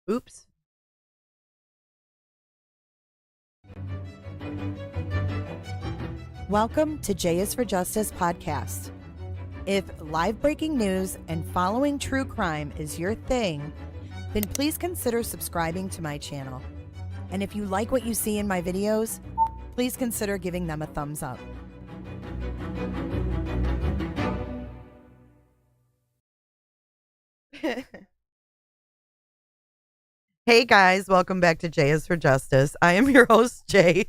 Oops. Welcome to J is for Justice podcast. If live breaking news and following true crime is your thing, then please consider subscribing to my channel. And if you like what you see in my videos, please consider giving them a thumbs up. Hey guys, welcome back to J is for Justice. I am your host, Jay.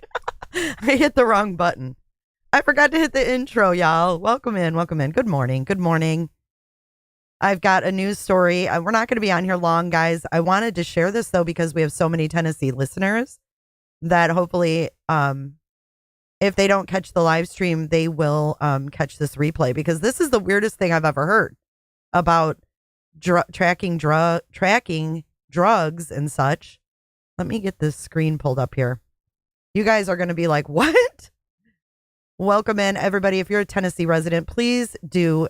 I hit the wrong button. I forgot to hit the intro, y'all. Welcome in, welcome in. Good morning, good morning. I've got a news story. We're not going to be on here long, guys. I wanted to share this, though, because we have so many Tennessee listeners that hopefully, if they don't catch the live stream, they will catch this replay, because this is the weirdest thing I've ever heard about tracking drugs and such. Let me get this screen pulled up here. You guys are going to be like, what? Welcome in, everybody. If you're a Tennessee resident, please do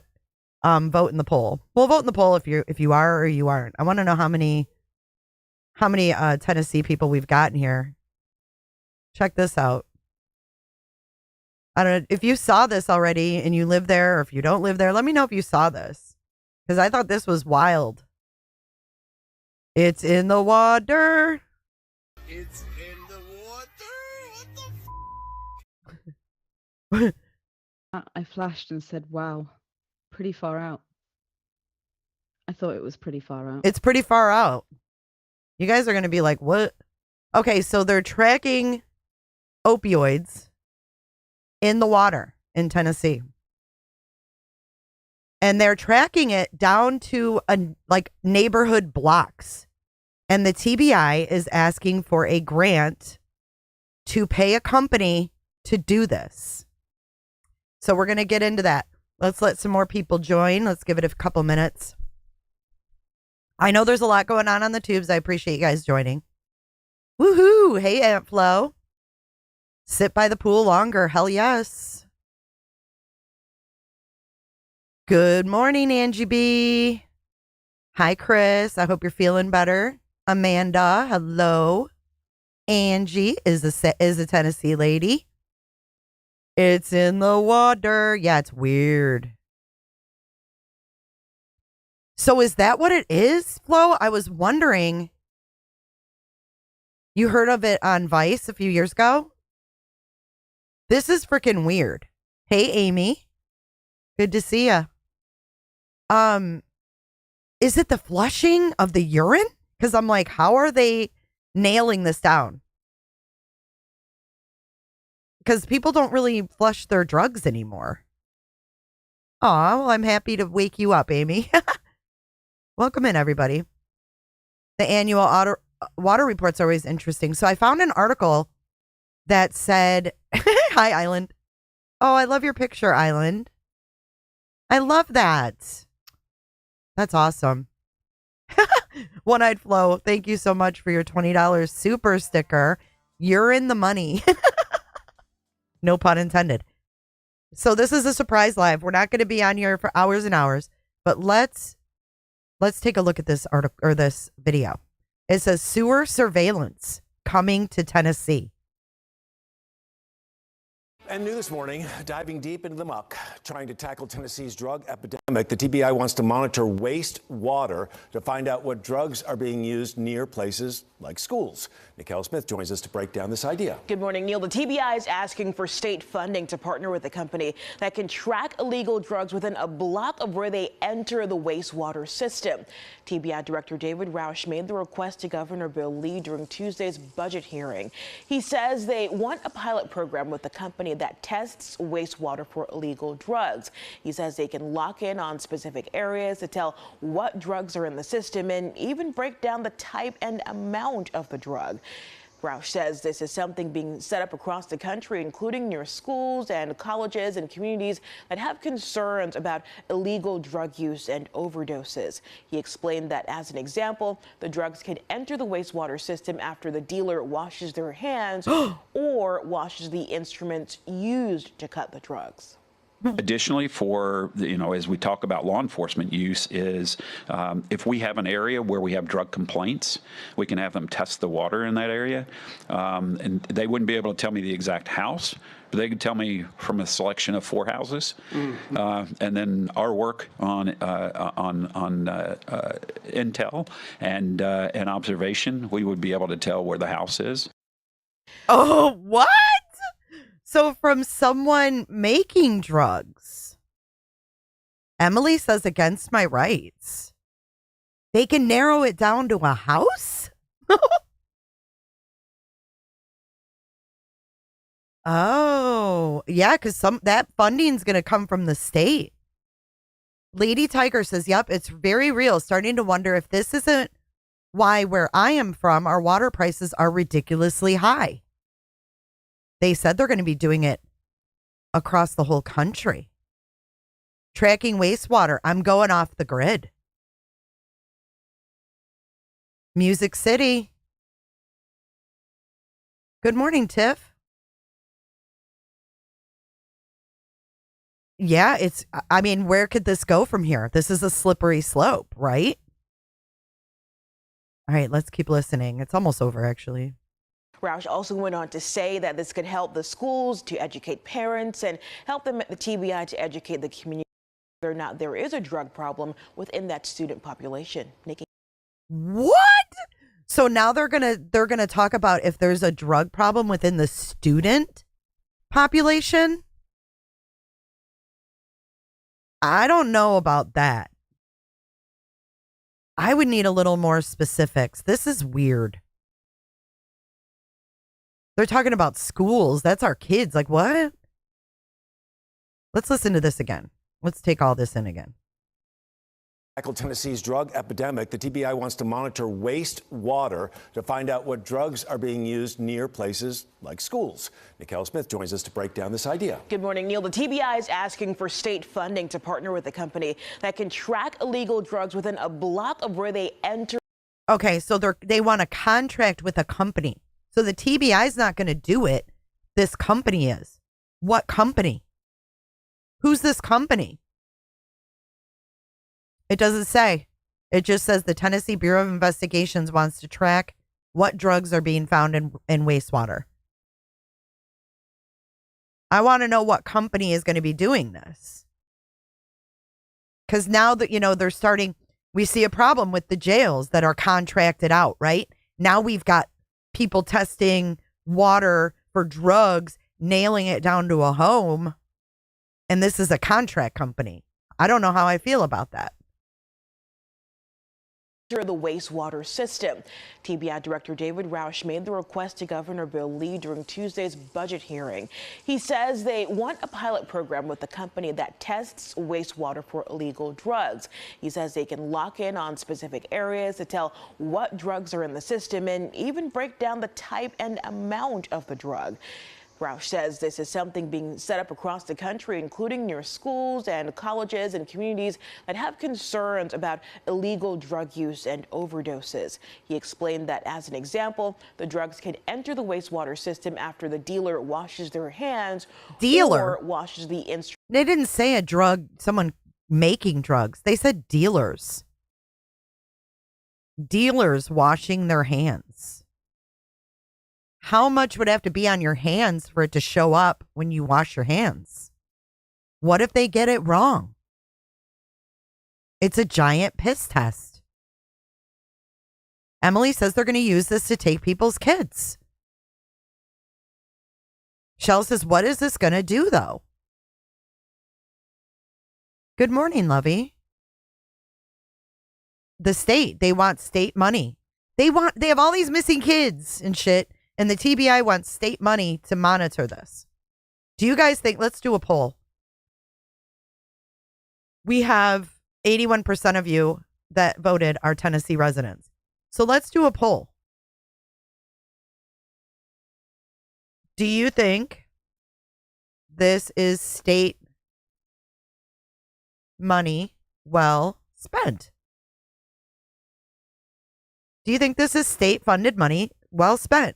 vote in the poll. We'll vote in the poll if you are or you aren't. I want to know how many Tennessee people we've gotten here. Check this out. I don't know if you saw this already and you live there, or if you don't live there. Let me know if you saw this, because I thought this was wild. It's in the water. It's in the water. What the I flashed and said, wow, pretty far out. I thought it was pretty far out. It's pretty far out. You guys are going to be like, what? Okay, so they're tracking opioids in the water in Tennessee. And they're tracking it down to neighborhood blocks. And the TBI is asking for a grant to pay a company to do this. So we're going to get into that. Let's let some more people join. Let's give it a couple minutes. I know there's a lot going on the tubes. I appreciate you guys joining. Woohoo. Hey, Aunt Flo. Sit by the pool longer. Hell yes. Good morning, Angie B. Hi, Chris. I hope you're feeling better. Amanda, hello. Angie is a Tennessee lady. It's in the water. Yeah, it's weird. So is that what it is, Flo? I was wondering. You heard of it on Vice a few years ago? This is freaking weird. Hey, Amy. Good to see ya. Is it the flushing of the urine? Because I'm like, how are they nailing this down? Because people don't really flush their drugs anymore. Aw, well, I'm happy to wake you up, Amy. Welcome in, everybody. The annual water report's always interesting. So I found an article that said, hi, Island. Oh, I love your picture, Island. I love that. That's awesome. One-Eyed Flo, thank you so much for your $20 super sticker. You're in the money. No pun intended. So this is a surprise live. We're not going to be on here for hours and hours, but let's take a look at this article or this video. It says sewer surveillance coming to Tennessee. And new this morning, diving deep into the muck, trying to tackle Tennessee's drug epidemic. The TBI wants to monitor wastewater to find out what drugs are being used near places like schools. Nicole Smith joins us to break down this idea. Good morning, Neil. The TBI is asking for state funding to partner with a company that can track illegal drugs within a block of where they enter the wastewater system. TBI Director David Roush made the request to Governor Bill Lee during Tuesday's budget hearing. He says they want a pilot program with the company that tests wastewater for illegal drugs. He says they can lock in on specific areas to tell what drugs are in the system and even break down the type and amount of the drug. Roush says this is something being set up across the country, including near schools and colleges and communities that have concerns about illegal drug use and overdoses. He explained that, as an example, the drugs can enter the wastewater system after the dealer washes their hands or washes the instruments used to cut the drugs. Additionally, as we talk about law enforcement use, is if we have an area where we have drug complaints, we can have them test the water in that area. And they wouldn't be able to tell me the exact house, but they could tell me from a selection of 4 houses. And then our work on intel and observation, we would be able to tell where the house is. Oh, what? So from someone making drugs. Emily says against my rights. They can narrow it down to a house? Oh, yeah, because that funding's going to come from the state. Lady Tiger says, yep, it's very real. Starting to wonder if this isn't why where I am from, our water prices are ridiculously high. They said they're going to be doing it across the whole country. Tracking wastewater. I'm going off the grid. Music City. Good morning, Tiff. Yeah, where could this go from here? This is a slippery slope, right? All right, let's keep listening. It's almost over, actually. Roush also went on to say that this could help the schools to educate parents and help them at the TBI to educate the community whether or not there is a drug problem within that student population. Nikki. What? So now they're gonna talk about if there's a drug problem within the student population? I don't know about that. I would need a little more specifics. This is weird. They're talking about schools. That's our kids. Like, what? Let's listen to this again. Let's take all this in again. Tackle Tennessee's drug epidemic. The TBI wants to monitor wastewater to find out what drugs are being used near places like schools. Nicole Smith joins us to break down this idea. Good morning, Neil. The TBI is asking for state funding to partner with a company that can track illegal drugs within a block of where they enter. Okay, so they want a contract with a company. So the TBI is not going to do it. This company is. What company? Who's this company? It doesn't say. It just says the Tennessee Bureau of Investigations wants to track what drugs are being found in wastewater. I want to know what company is going to be doing this. Because now that, they're starting, we see a problem with the jails that are contracted out, right? Now we've got people testing water for drugs, nailing it down to a home. And this is a contract company. I don't know how I feel about that. The wastewater system. TBI Director David Roush made the request to Governor Bill Lee during Tuesday's budget hearing. He says they want a pilot program with the company that tests wastewater for illegal drugs. He says they can lock in on specific areas to tell what drugs are in the system and even break down the type and amount of the drug. Roush says this is something being set up across the country, including near schools and colleges and communities that have concerns about illegal drug use and overdoses. He explained that, as an example, the drugs can enter the wastewater system after the dealer washes their hands or washes the instrument. They didn't say a drug, someone making drugs. They said dealers. Dealers washing their hands. How much would have to be on your hands for it to show up when you wash your hands? What if they get it wrong? It's a giant piss test. Emily says they're going to use this to take people's kids. Shell says, what is this going to do, though? Good morning, Lovey. The state, they want state money. They have all these missing kids and shit. And the TBI wants state money to monitor this. Do you guys think, let's do a poll. We have 81% of you that voted are Tennessee residents. So let's do a poll. Do you think this is state money well spent? Do you think this is state funded money well spent?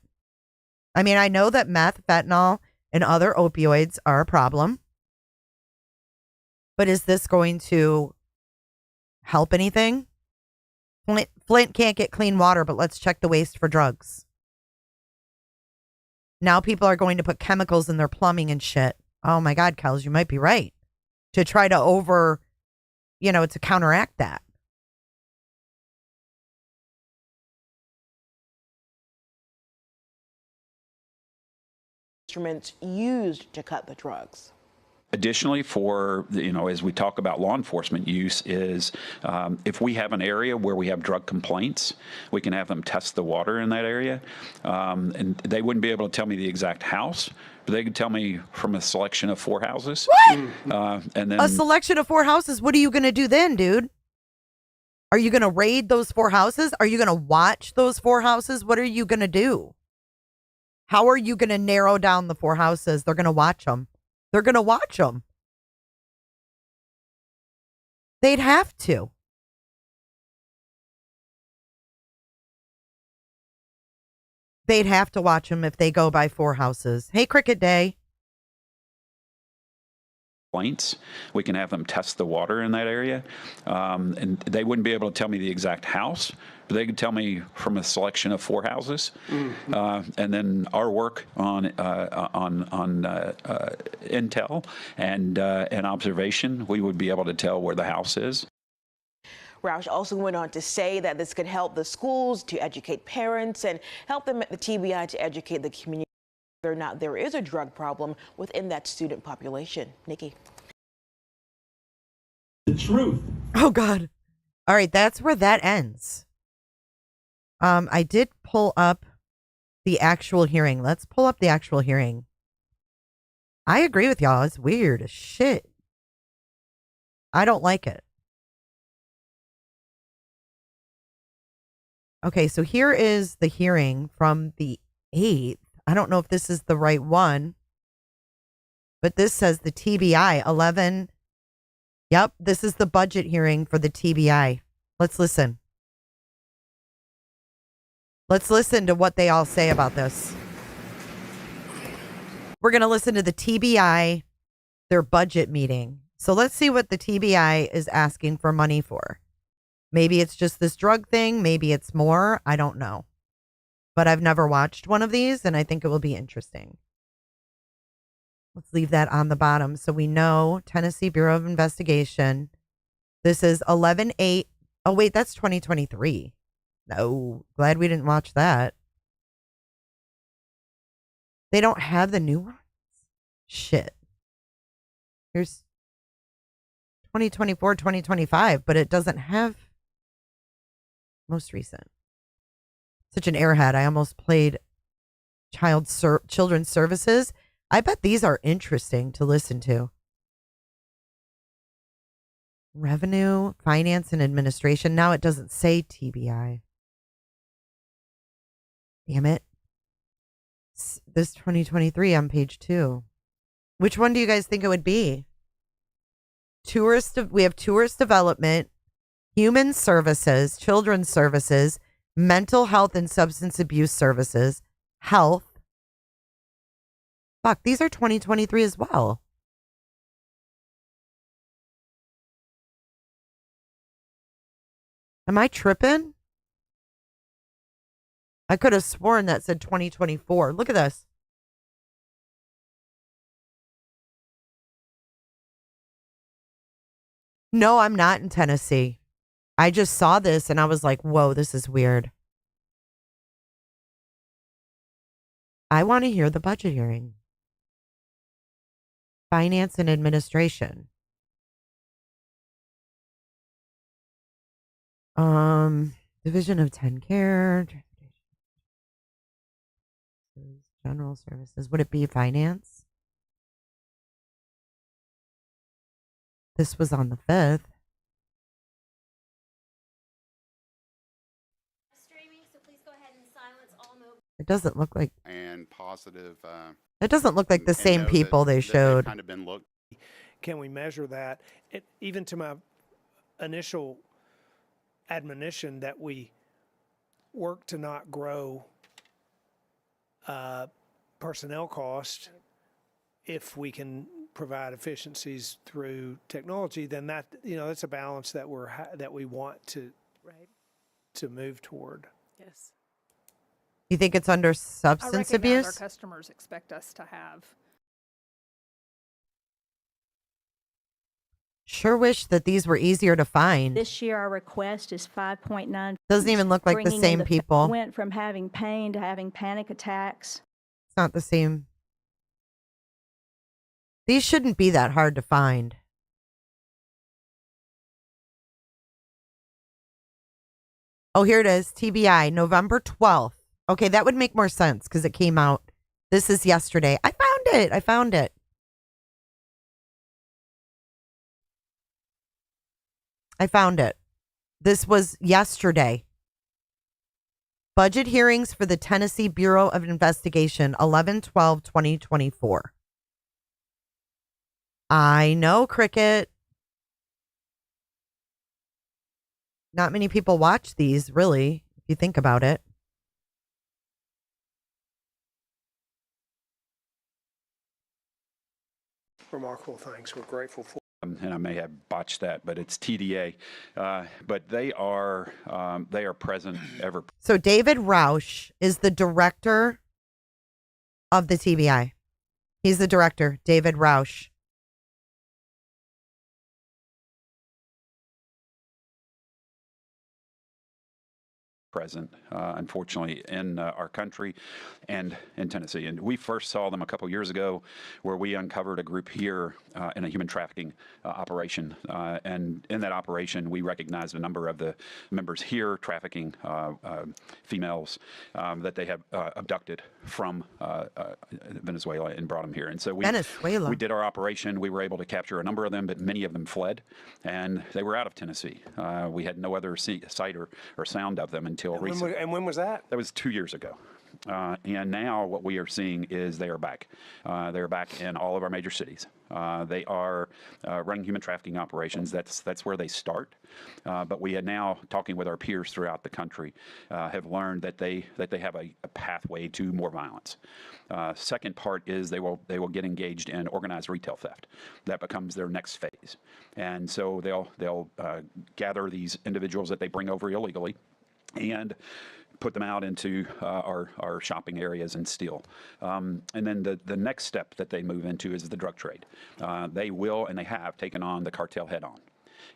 I mean, I know that meth, fentanyl, and other opioids are a problem. But is this going to help anything? Flint can't get clean water, but let's check the waste for drugs. Now people are going to put chemicals in their plumbing and shit. Oh my God, Kels, you might be right. To try to to counteract that. Instruments used to cut the drugs. Additionally, for, as we talk about law enforcement use, is if we have an area where we have drug complaints, we can have them test the water in that area. And they wouldn't be able to tell me the exact house, but they could tell me from a selection of 4 houses. What? And then a selection of 4 houses? What are you going to do then, dude? Are you going to raid those 4 houses? Are you going to watch those 4 houses? What are you going to do? How are you going to narrow down the 4 houses? They're going to watch them. They're going to watch them. They'd have to. They'd have to watch them if they go by 4 houses. Hey, Cricket Day. complaints, we can have them test the water in that area. And they wouldn't be able to tell me the exact house, but they could tell me from a selection of 4 houses. And then our work on intel and observation, we would be able to tell where the house is. Roush also went on to say that this could help the schools to educate parents and help them at the TBI to educate the community whether or not there is a drug problem within that student population. Nikki. The truth. Oh, God. All right. That's where that ends. I did pull up the actual hearing. Let's pull up the actual hearing. I agree with y'all. It's weird as shit. I don't like it. Okay, so here is the hearing from the 8th. I don't know if this is the right one, but this says the TBI 11. Yep, this is the budget hearing for the TBI. Let's listen. Let's listen to what they all say about this. We're going to listen to the TBI, their budget meeting. So let's see what the TBI is asking for money for. Maybe it's just this drug thing. Maybe it's more. I don't know. But I've never watched one of these, and I think it will be interesting. Let's leave that on the bottom so we know. Tennessee Bureau of Investigation. This is 11/8. Oh, wait, that's 2023. No, glad we didn't watch that. They don't have the new ones? Shit. Here's 2024, 2025, but it doesn't have most recent. Such an airhead. I almost played children's services. I bet these are interesting to listen to. Revenue, finance, and administration. Now it doesn't say TBI. Damn it. This 2023 on page 2. Which one do you guys think it would be? We have tourist development, human services, children's services, mental health and substance abuse services, health. Fuck, these are 2023 as well. Am I tripping? I could have sworn that said 2024. Look at this. No, I'm not in Tennessee. I just saw this and I was like, whoa, this is weird. I want to hear the budget hearing. Finance and administration. Division of 10 Care. General services. Would it be finance? This was on the 5th. Streaming, so please go ahead and silence all mobile. It doesn't look like. And positive. It doesn't look like the same people they showed. Kind of been looked. Can we measure that? Even to my initial admonition that we work to not grow personnel cost, if we can provide efficiencies through technology, then that's a balance that we want to move toward. Yes. You think it's under I substance recognize abuse? our customers expect us to have. Sure wish that these were easier to find. This year, our request is 5.9. Doesn't even look like the Bringing in same people. Went from having pain to having panic attacks. It's not the same. These shouldn't be that hard to find. Oh, here it is. TBI, November 12th. Okay, that would make more sense because it came out. This is yesterday. I found it. This was yesterday. Budget hearings for the Tennessee Bureau of Investigation, 11/12/2024. I know, Cricket. Not many people watch these, really, if you think about it. Remarkable things we're grateful for. And I may have botched that, but it's TDA. But they are present ever. So David Roush is the director of the TBI. He's the director, David Roush. Present, unfortunately, in our country and in Tennessee. And we first saw them a couple years ago where we uncovered a group here in a human trafficking operation. And in that operation, we recognized a number of the members here trafficking females that they have abducted from Venezuela and brought them here. And so we did our operation. We were able to capture a number of them, but many of them fled, and they were out of Tennessee. We had no other sight or sound of them until recently. And when was that? That was 2 years ago. And now what we are seeing is they are back. They are back in all of our major cities. They are running human trafficking operations. That's where they start. But we are now, talking with our peers throughout the country, have learned that they have a pathway to more violence. Second part is they will get engaged in organized retail theft. That becomes their next phase. phase. And so they'll gather these individuals that they bring over illegally and put them out into our shopping areas and steal. And then the next step that they move into is the drug trade. They will and they have taken on the cartel head on.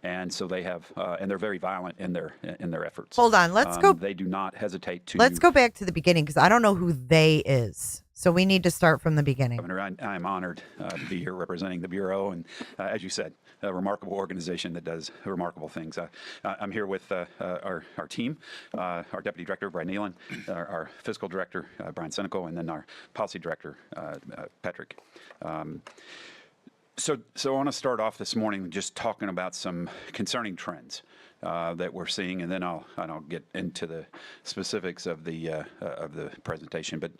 And so they have, and they're very violent in their efforts. Hold on, let's go. They do not hesitate to. Let's go back to the beginning because I don't know who they is. So we need to start from the beginning. Governor, I'm honored to be here representing the Bureau, and as you said, a remarkable organization that does remarkable things. I'm here with our team, our Deputy Director, Brian Nealon, our Fiscal Director, Brian Senecal, and then our Policy Director, Patrick. So I want to start off this morning just talking about some concerning trends that we're seeing, and then I'll get into the specifics of the presentation. But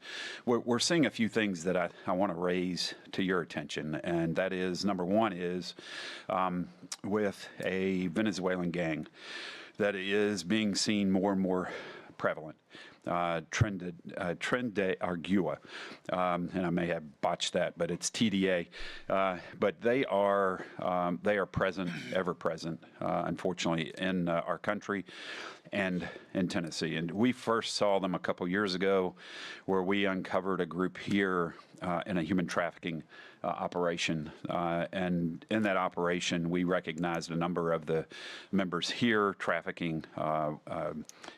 we're seeing a few things that I want to raise to your attention, and that is, number one is with a Venezuelan gang that is being seen more and more prevalent. Trend de Argua, and I may have botched that, but it's TDA. But they are present, ever present, unfortunately, in our country and in Tennessee. And we first saw them a couple years ago, where we uncovered a group here in a human trafficking operation. And in that operation, we recognized a number of the members here trafficking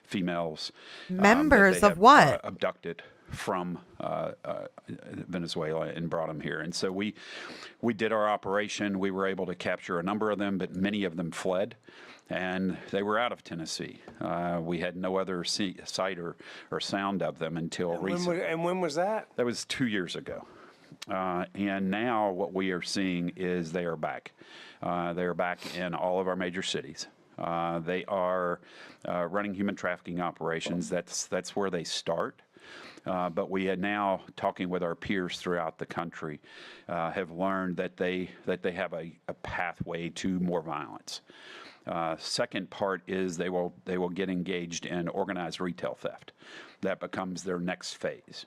females. Members that of what? Abducted from Venezuela and brought them here. And so we did our operation. We were able to capture a number of them, but many of them fled. And they were out of Tennessee. We had no other sight or sound of them until recently. And when was that? That was 2 years ago. And now what we are seeing is they are back. They are back in all of our major cities. They are running human trafficking operations. That's where they start. But we are now, talking with our peers throughout the country, have learned that they have a pathway to more violence. Second part is they will get engaged in organized retail theft. That becomes their next phase.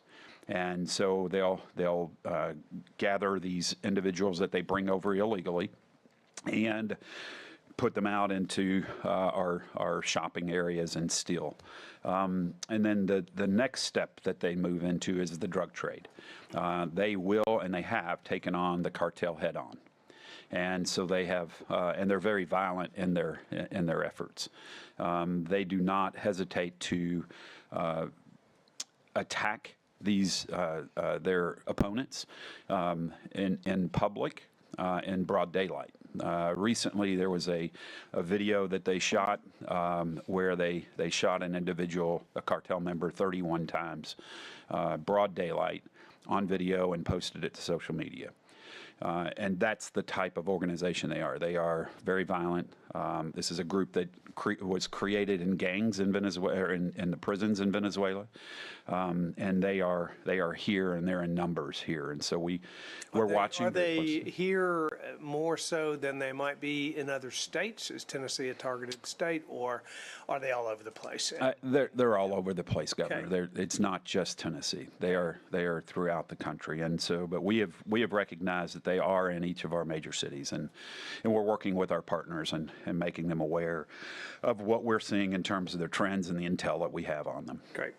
And so they'll gather these individuals that they bring over illegally and put them out into our shopping areas and steal. And then the next step that they move into is the drug trade. They will and they have taken on the cartel head on. And so they have, and they're very violent in their efforts. They do not hesitate to attack their opponents in public in broad daylight. Recently, there was a video that they shot where they shot an individual, a cartel member, 31 times, broad daylight, on video, and posted it to social media. And that's the type of organization they are. They are very violent. This is a group that was created in gangs in Venezuela, in the prisons in Venezuela, and they are here, and they're in numbers here. And so we're watching. Are they here more so than they might be in other states? Is Tennessee a targeted state, or are they all over the place? They're all over the place, Governor. Okay. It's not just Tennessee. They are throughout the country, and so but we have recognized that they are in each of our major cities, and we're working with our partners and making them aware of what we're seeing in terms of their trends and the intel that we have on them. Great.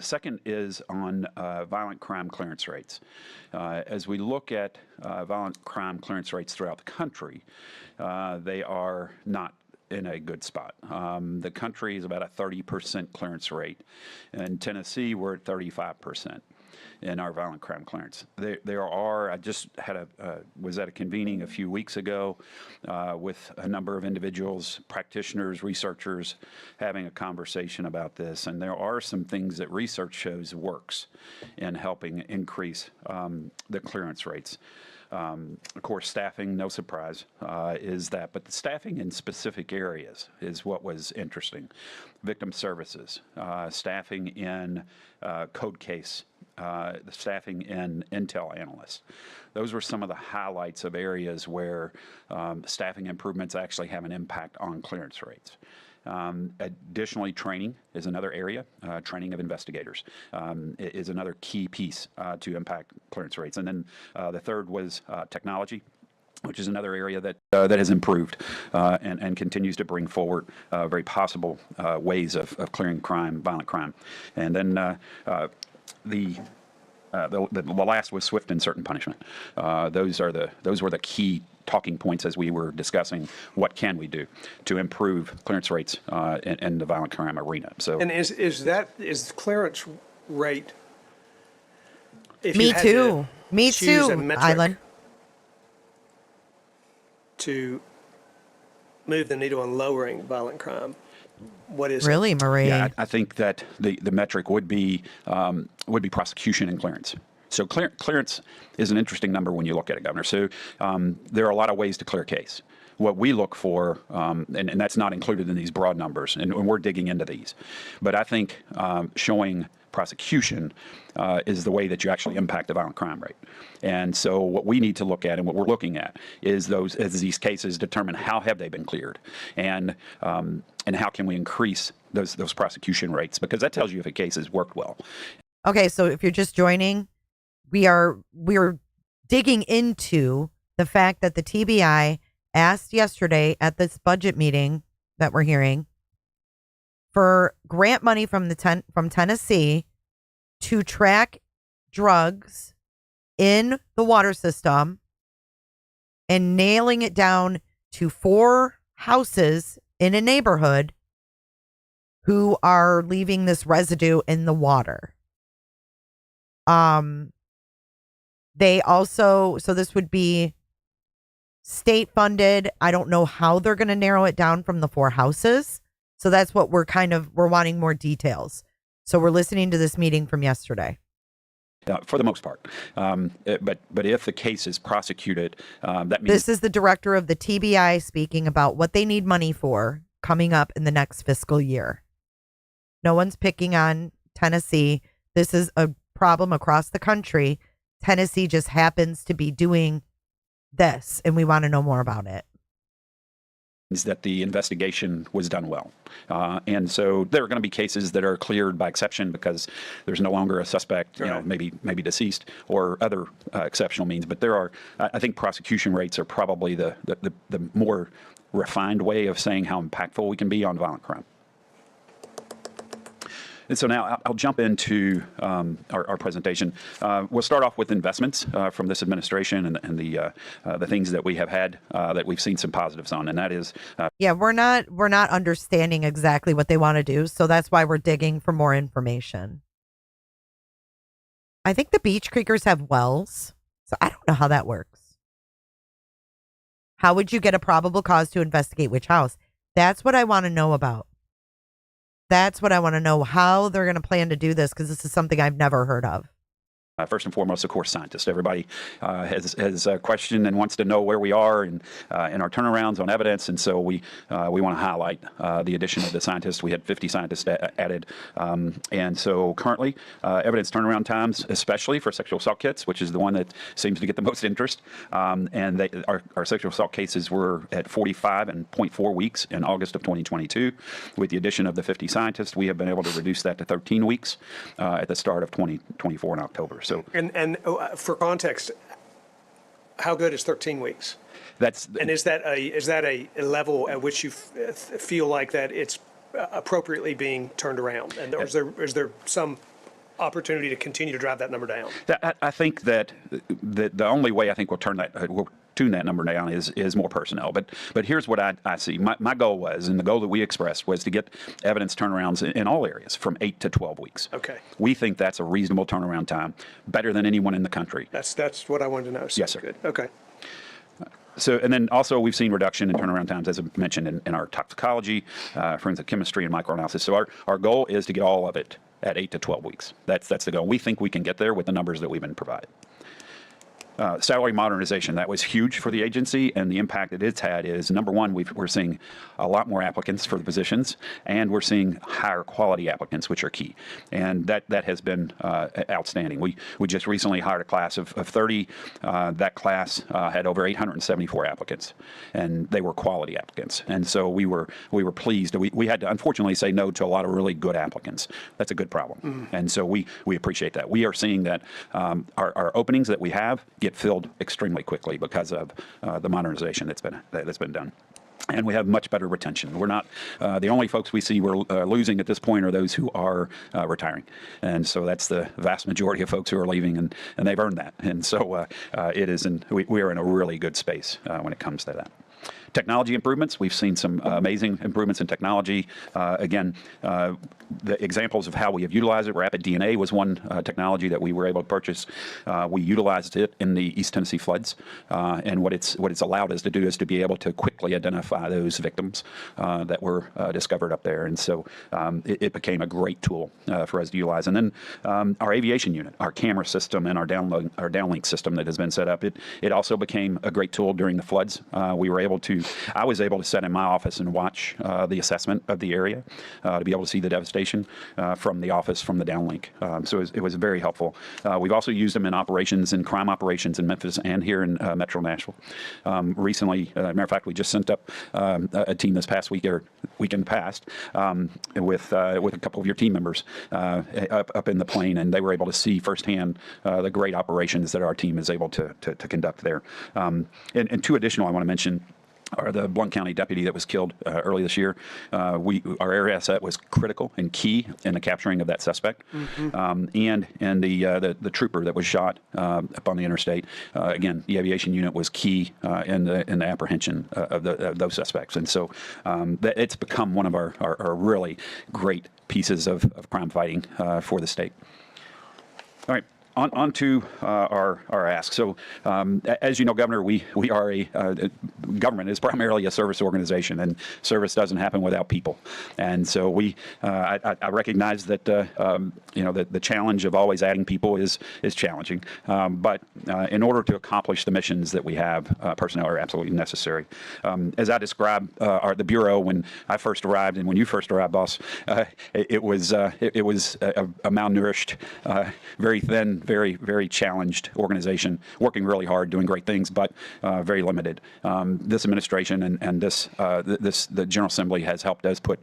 Second is on violent crime clearance rates. As we look at violent crime clearance rates throughout the country, they are not in a good spot. The country is about a 30% clearance rate. In Tennessee, we're at 35% in our violent crime clearance. There are, I just was at a convening a few weeks ago with a number of individuals, practitioners, researchers, having a conversation about this, and there are some things that research shows works in helping increase the clearance rates. Of course, staffing, no surprise, is that, but the staffing in specific areas is what was interesting. Victim services, staffing in code case, the staffing in intel analysts. Those were some of the highlights of areas where staffing improvements actually have an impact on clearance rates. Additionally, training is another area. Training of investigators is another key piece to impact clearance rates. And then the third was technology. which is another area that that has improved and continues to bring forward very possible ways of clearing crime, violent crime. And then the last was swift and certain punishment. Those were the key talking points as we were discussing what can we do to improve clearance rates in the violent crime arena. So, And is clearance rate? If Me you had too. to Me choose a too, metric Island. to move the needle on lowering violent crime, what is it? Really, Marie? yeah, I think that the metric would be prosecution and clearance. So clearance is an interesting number when you look at it, Governor. So there are a lot of ways to clear a case. What we look for, and that's not included in these broad numbers, and we're digging into these, but I think showing prosecution is the way that you actually impact the violent crime rate. And so what we need to look at and what we're looking at is these cases determine how have they been cleared, and how can we increase those prosecution rates, because that tells you if a case has worked well. Okay, so if you're just joining, we're digging into the fact that the TBI asked yesterday at this budget meeting that we're hearing for grant money from from Tennessee to track drugs in the water system and nailing it down to 4 houses in a neighborhood who are leaving this residue in the water. They also, so this would be state funded. I don't know how they're going to narrow it down from the 4 houses. So that's what we're wanting more details. So we're listening to this meeting from yesterday. For the most part. But if the case is prosecuted, that means... This is the director of the TBI speaking about what they need money for coming up in the next fiscal year. No one's picking on Tennessee. This is a problem across the country. Tennessee just happens to be doing this, and we want to know more about it. That the investigation was done well. And so there are going to be cases that are cleared by exception because there's no longer a suspect, maybe deceased or other exceptional means. But there are, I think prosecution rates are probably the more refined way of saying how impactful we can be on violent crime. And so now I'll jump into our presentation. We'll start off with investments from this administration and the things that we have had that we've seen some positives on, and that is we're not understanding exactly what they want to do, so that's why we're digging for more information. I think the Beach Creekers have wells, so I don't know how that works. How would you get a probable cause to investigate which house? That's what I want to know about. That's what I want to know, how they're going to plan to do this, because this is something I've never heard of. First and foremost, of course, scientists. Everybody has a question and wants to know where we are in our turnarounds on evidence, and so we want to highlight the addition of the scientists. We had 50 scientists added, and so currently, evidence turnaround times, especially for sexual assault kits, which is the one that seems to get the most interest, and our sexual assault cases were at 45.4 weeks in August of 2022. With the addition of the 50 scientists, we have been able to reduce that to 13 weeks at the start of 2024 in October. So, and for context, how good is 13 weeks? And is that a level at which you feel like that it's appropriately being turned around? And is there some opportunity to continue to drive that number down? I think that the only way I think we'll tune that number down is more personnel. But here's what I see. My goal was, and the goal that we expressed was to get evidence turnarounds in all areas from 8 to 12 weeks. Okay. We think that's a reasonable turnaround time, better than anyone in the country. That's what I wanted to know. So yes, sir. Good. Okay. So, and then also we've seen reduction in turnaround times, as I mentioned, in our toxicology, forensic chemistry, and microanalysis. So our goal is to get all of it at 8 to 12 weeks. That's the goal. We think we can get there with the numbers that we've been provided. Salary modernization, that was huge for the agency, and the impact that it's had is, number one, we're seeing a lot more applicants for the positions, and we're seeing higher quality applicants, which are key. And that has been outstanding. We just recently hired a class of 30. That class had over 874 applicants, and they were quality applicants. And so we were pleased. We had to unfortunately say no to a lot of really good applicants. That's a good problem. And so we appreciate that. We are seeing that our openings that we have get filled extremely quickly because of the modernization that's been done. And we have much better retention. We're not the only folks we see we're losing at this point are those who are retiring, and so that's the vast majority of folks who are leaving, and they've earned that. And so we are in a really good space when it comes to that. Technology improvements. We've seen some amazing improvements in technology. Again, the examples of how we have utilized it. Rapid DNA was one technology that we were able to purchase. We utilized it in the East Tennessee floods, and what it's allowed us to do is to be able to quickly identify those victims that were discovered up there. And so it became a great tool for us to utilize. And then our aviation unit, our camera system, and our downlink system that has been set up. It also became a great tool during the floods. I was able to sit in my office and watch the assessment of the area to be able to see the devastation from the office, from the downlink. So it was very helpful. We've also used them in operations and crime operations in Memphis and here in Metro Nashville. Recently, matter of fact, we just sent up a team this past weekend past with a couple of your team members up in the plane, and they were able to see firsthand the great operations that our team is able to conduct there. And two additional I want to mention are the Blount County deputy that was killed early this year. Our area asset was critical and key in the capturing of that suspect, and the trooper that was shot up on the interstate. Again, the aviation unit was key in the apprehension of those suspects, and so it's become one of our really great pieces of crime fighting for the state. All right. On to our ask. So, as you know, Governor, we are government is primarily a service organization, and service doesn't happen without people. And so I recognize that the challenge of always adding people is challenging. But in order to accomplish the missions that we have, personnel are absolutely necessary. As I described the Bureau when I first arrived, and when you first arrived, boss, it was a malnourished, very thin, very, very challenged organization, working really hard, doing great things, but very limited. This administration and the General Assembly has helped us put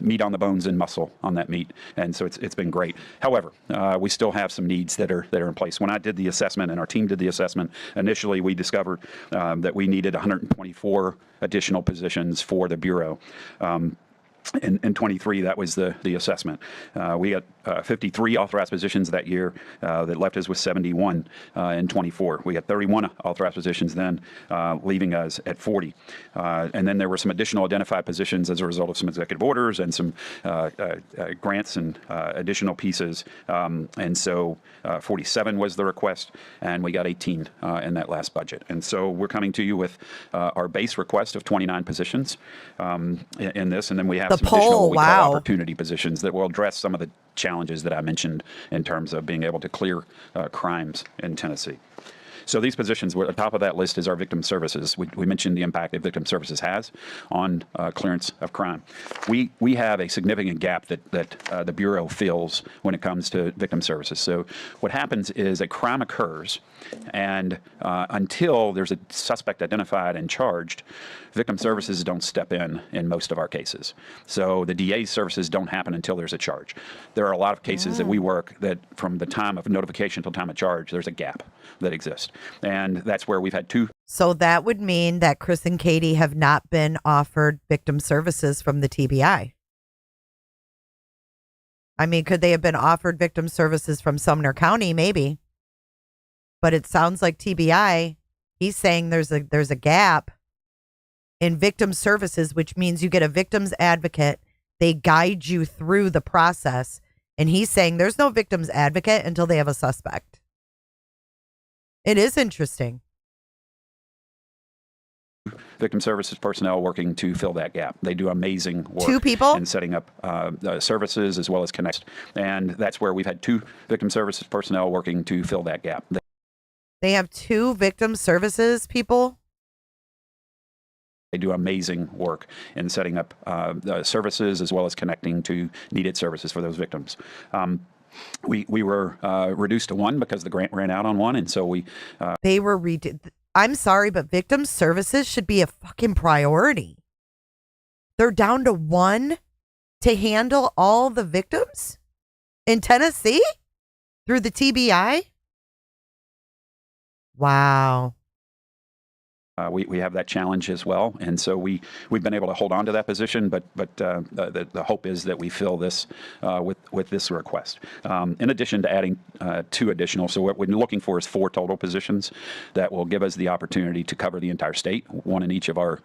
meat on the bones and muscle on that meat, and so it's been great. However, we still have some needs that are in place. When I did the assessment and our team did the assessment, initially we discovered that we needed 124 additional positions for the Bureau. In 23, that was the assessment. We had 53 authorized positions that year that left us with 71 in 24. We had 31 authorized positions then, leaving us at 40. And then there were some additional identified positions as a result of some executive orders and some grants and additional pieces. And so 47 was the request, and we got 18 in that last budget. And so we're coming to you with our base request of 29 positions in this, and then we have some additional what we call opportunity positions that will address some of the challenges that I mentioned in terms of being able to clear crimes in Tennessee. So these positions, at the top of that list is our victim services. We mentioned the impact that victim services has on clearance of crime. We have a significant gap that the Bureau fills when it comes to victim services. So what happens is a crime occurs, and until there's a suspect identified and charged, victim services don't step in most of our cases. So the DA's services don't happen until there's a charge. There are a lot of cases that we work that from the time of notification till time of charge, there's a gap that exists. And that's where we've had two. So that would mean that Chris and Katie have not been offered victim services from the TBI. I mean, could they have been offered victim services from Sumner County? Maybe. But it sounds like TBI, he's saying there's a gap in victim services, which means you get a victim's advocate. They guide you through the process. And he's saying there's no victim's advocate until they have a suspect. It is interesting. Victim services personnel working to fill that gap. They do amazing work. Two people? In setting up services as well as connect. And that's where we've had two victim services personnel working to fill that gap. They have two victim services people? They do amazing work in setting up services as well as connecting to needed services for those victims. We were reduced to one because the grant ran out on one, and so they were I'm sorry, but victim services should be a fucking priority. They're down to one to handle all the victims in Tennessee through the TBI. Wow. We have that challenge as well, and so we've been able to hold on to that position. But the hope is that we fill this with this request. In addition to adding 2 additional, so what we're looking for is 4 total positions that will give us the opportunity to cover the entire state, 1 in each of our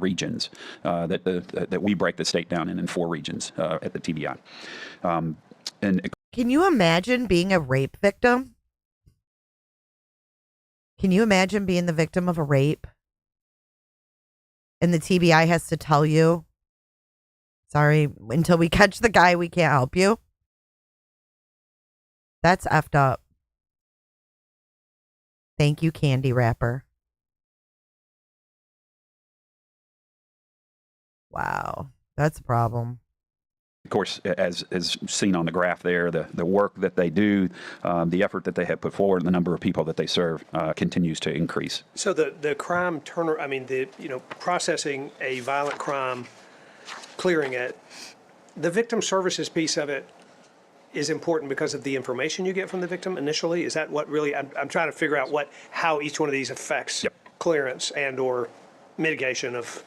regions. That we break the state down in 4 regions at the TBI. And can you imagine being a rape victim? Can you imagine being the victim of a rape? And the TBI has to tell you, sorry, until we catch the guy, we can't help you. That's effed up. Thank you, candy wrapper. Wow, that's a problem. of course, as seen on the graph there, the work that they do, the effort that they have put forward, and the number of people that they serve continues to increase. So the crime processing a violent crime, clearing it, the victim services piece of it is important because of the information you get from the victim initially. Is that what really, I'm trying to figure out how each one of these affects clearance and or mitigation of.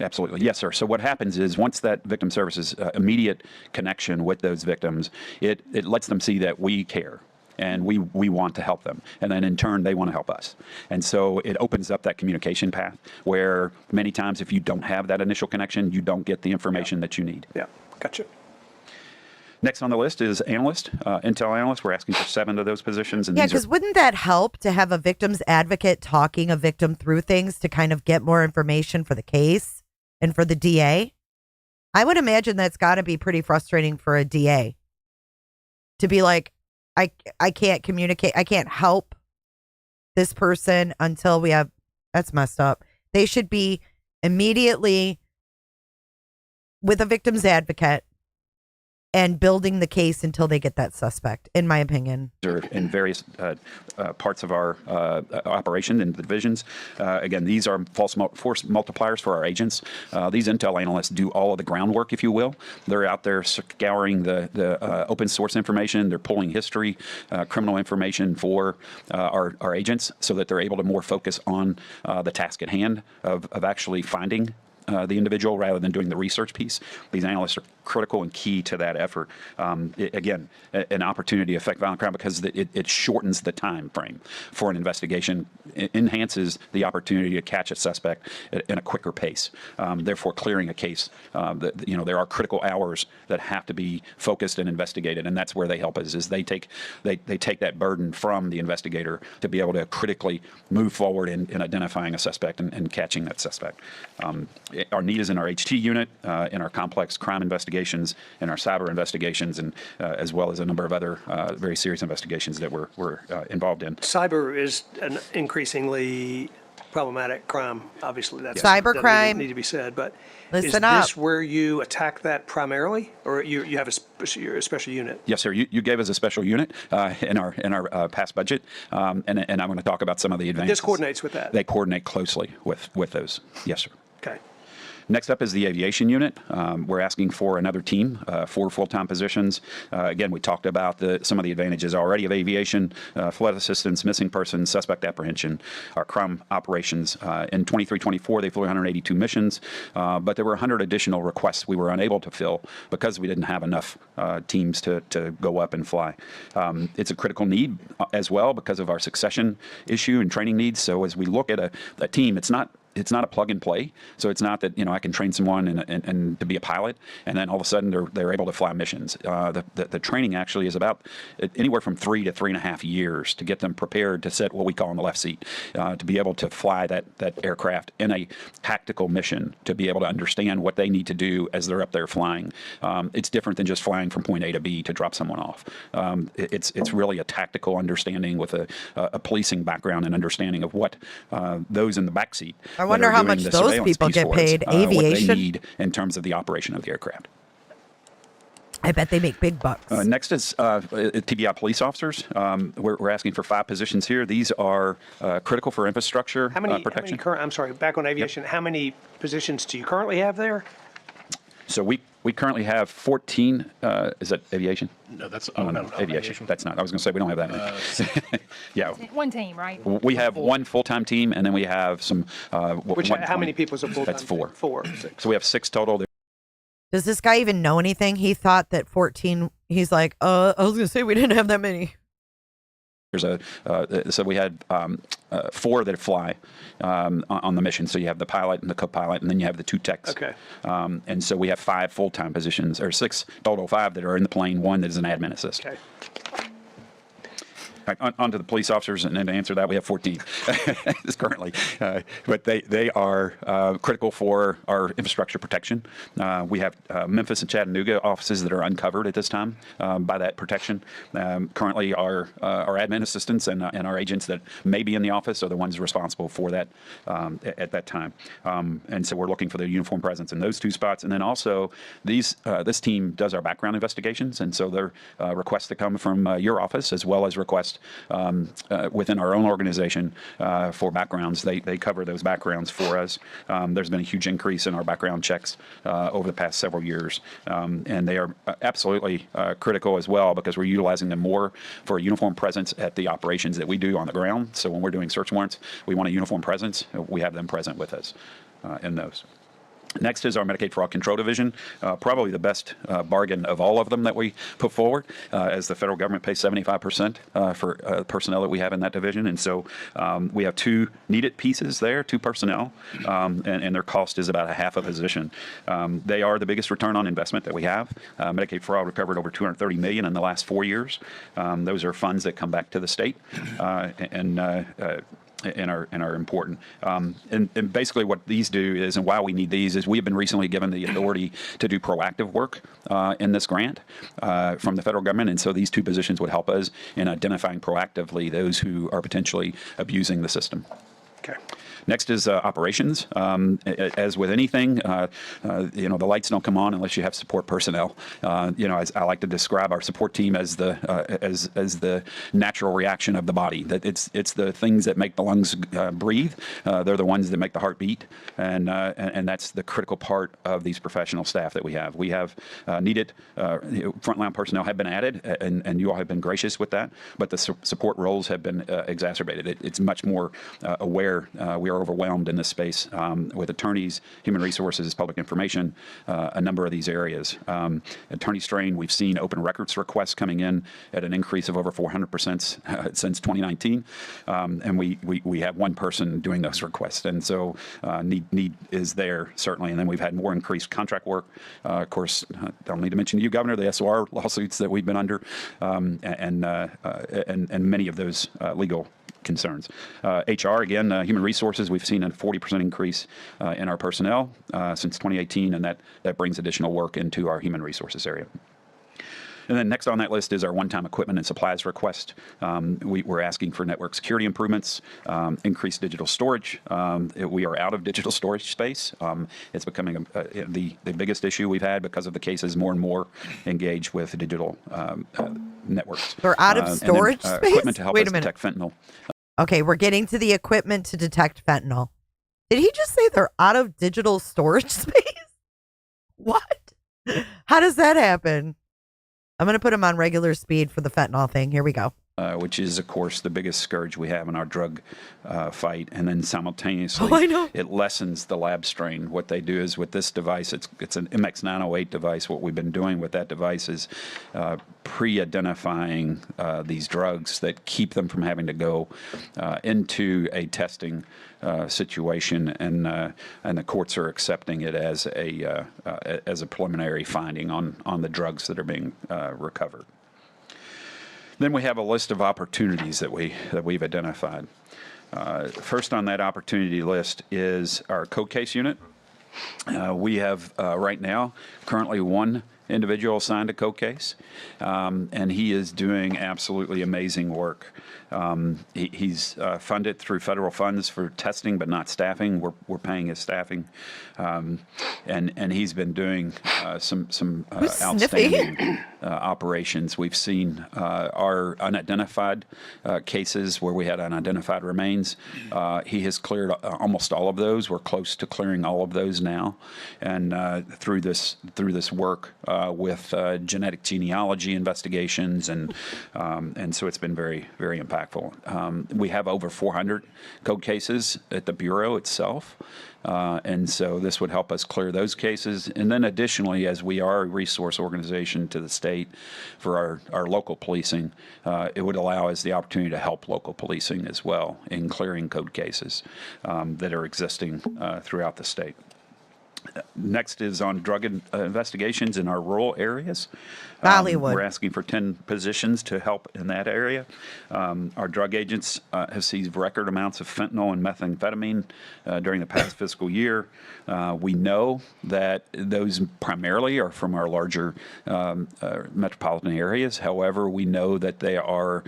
Absolutely. Yes, sir. So what happens is once that victim services immediate connection with those victims, it lets them see that we care and we want to help them. And then in turn, they want to help us. And so it opens up that communication path where many times if you don't have that initial connection, you don't get the information that you need. Yeah, gotcha. Next on the list is analyst, intel analyst. We're asking for 7 of those positions. And yeah, because wouldn't that help to have a victim's advocate talking a victim through things to kind of get more information for the case and for the DA? I would imagine that's got to be pretty frustrating for a DA to be like, I can't communicate. I can't help this person until we have, that's messed up. They should be immediately with a victim's advocate and building the case until they get that suspect, in my opinion. In various parts of our operation and divisions. Again, these are force multipliers for our agents. These intel analysts do all of the groundwork, if you will. They're out there scouring the open source information. They're pulling history, criminal information for our agents so that they're able to more focus on the task at hand of actually finding the individual rather than doing the research piece. These analysts are critical and key to that effort. Again, an opportunity to affect violent crime because it shortens the time frame for an investigation, it enhances the opportunity to catch a suspect in a quicker pace. Therefore, clearing a case, there are critical hours that have to be focused and investigated, and that's where they help us. Is they take that burden from the investigator to be able to critically move forward in identifying a suspect and catching that suspect. Our need is in our HT unit, in our complex crime investigations, in our cyber investigations, and as well as a number of other very serious investigations that we're involved in. Cyber is an increasingly problematic crime. Obviously, that's cyber doesn't crime need to be said. But listen is up. this where you attack that primarily, or you have a special unit? Yes, sir. You gave us a special unit in our past budget, and I'm going to talk about some of the advances. This coordinates with that. They coordinate closely with those. Yes, sir. Okay. Next up is the aviation unit. We're asking for another team, 4 full-time positions. Again, we talked about some of the advantages already of aviation, flood assistance, missing persons, suspect apprehension, our crime operations. In 23-24, they flew 182 missions, but there were 100 additional requests we were unable to fill because we didn't have enough teams to go up and fly. It's a critical need as well because of our succession issue and training needs. So as we look at a team, it's not a plug and play. So it's not that, I can train someone and to be a pilot and then all of a sudden they're able to fly missions. The training actually is about anywhere from 3 to 3.5 years to get them prepared to sit what we call in the left seat, to be able to fly that aircraft in a tactical mission, to be able to understand what they need to do as they're up there flying. It's different than just flying from point A to B to drop someone off. It's really a tactical understanding with a policing background and understanding of what those in the back seat. I wonder how much those people get paid. Aviation. What they need in terms of the operation of the aircraft. I bet they make big bucks. Next is TBI police officers. We're asking for 5 positions here. These are critical for infrastructure protection. I'm sorry, back on aviation, How many positions do you currently have there? So we currently have 14. Is that aviation? No, that's No, aviation. That's not. I was going to say we don't have that many. Yeah. One team, right? We have one full-time team, and then we have some. How many people is a full-time? That's 4. 4. So we have 6 total. Does this guy even know anything? He thought that 14, he's like, I was going to say we didn't have that many. There's so we had 4 that fly on the mission. So you have the pilot and the co-pilot, and then you have the 2 techs. Okay. And so we have 5 full-time positions, or 6 total, 5 that are in the plane, 1 that is an admin assist. Okay. On to the police officers, and then to answer that, we have 14 currently. But they are critical for our infrastructure protection. We have Memphis and Chattanooga offices that are uncovered at this time by that protection. Currently, our admin assistants and our agents that may be in the office are the ones responsible for that at that time. And so we're looking for the uniform presence in those 2 spots. And then also, this team does our background investigations, and so they're requests that come from your office as well as requests within our own organization for backgrounds. They cover those backgrounds for us. There's been a huge increase in our background checks over the past several years, and they are absolutely critical as well because we're utilizing them more for a uniform presence at the operations that we do on the ground. So when we're doing search warrants, we want a uniform presence. We have them present with us in those. Next is our Medicaid Fraud Control Division, probably the best bargain of all of them that we put forward, as the federal government pays 75% for personnel that we have in that division. And so we have 2 needed pieces there, 2 personnel, and their cost is about a half a position. They are the biggest return on investment that we have. Medicaid fraud recovered over $230 million in the last 4 years. Those are funds that come back to the state and are important. And basically what these do is, and why we need these, is we have been recently given the authority to do proactive work in this grant from the federal government. And so these 2 positions would help us in identifying proactively those who are potentially abusing the system. Okay. Next is operations. As with anything, the lights don't come on unless you have support personnel. As I like to describe our support team as the natural reaction of the body. That it's the things that make the lungs breathe. They're the ones that make the heart beat, and that's the critical part of these professional staff that we have. We have needed frontline personnel have been added, and you all have been gracious with that. But the support roles have been exacerbated. It's much more aware. We are overwhelmed in this space with attorneys, human resources, public information, a number of these areas. Attorney strain, we've seen open records requests coming in at an increase of over 400% since 2019, and we have 1 person doing those requests, and so need is there certainly. And then we've had more increased contract work. Of course, don't need to mention to you, Governor, the SOR lawsuits that we've been under, and many of those legal concerns. HR, again, human resources, we've seen a 40% increase in our personnel since 2018, and that brings additional work into our human resources area. And then next on that list is our one-time equipment and supplies request. We're asking for network security improvements, increased digital storage. We are out of digital storage space. It's becoming the biggest issue we've had because of the cases more and more engaged with digital networks. They're out of storage space? Equipment to help us detect fentanyl. Okay, we're getting to the equipment to detect fentanyl. Did he just say they're out of digital storage space? What? How does that happen? I'm going to put him on regular speed for the fentanyl thing. Here we go. Which is, of course, the biggest scourge we have in our drug fight. And then simultaneously, it lessens the lab strain. What they do is with this device, it's an MX908 device. What we've been doing with that device is pre-identifying these drugs that keep them from having to go into a testing situation, and the courts are accepting it as a preliminary finding on the drugs that are being recovered. Then we have a list of opportunities that we've identified. First on that opportunity list is our code case unit. We have right now currently 1 individual assigned a code case, and he is doing absolutely amazing work. He's funded through federal funds for testing, but not staffing. We're paying his staffing, and he's been doing some outstanding operations. We've seen our unidentified cases where we had unidentified remains. He has cleared almost all of those. We're close to clearing all of those now, and through this work with genetic genealogy investigations, and so it's been very, very impactful. We have over 400 code cases at the Bureau itself, and so this would help us clear those cases. And then additionally, as we are a resource organization to the state for our local policing, it would allow us the opportunity to help local policing as well in clearing code cases that are existing throughout the state. Next is on drug investigations in our rural areas. Hollywood. We're asking for 10 positions to help in that area. Our drug agents have seized record amounts of fentanyl and methamphetamine during the past fiscal year. We know that those primarily are from our larger metropolitan areas. However, we know that they are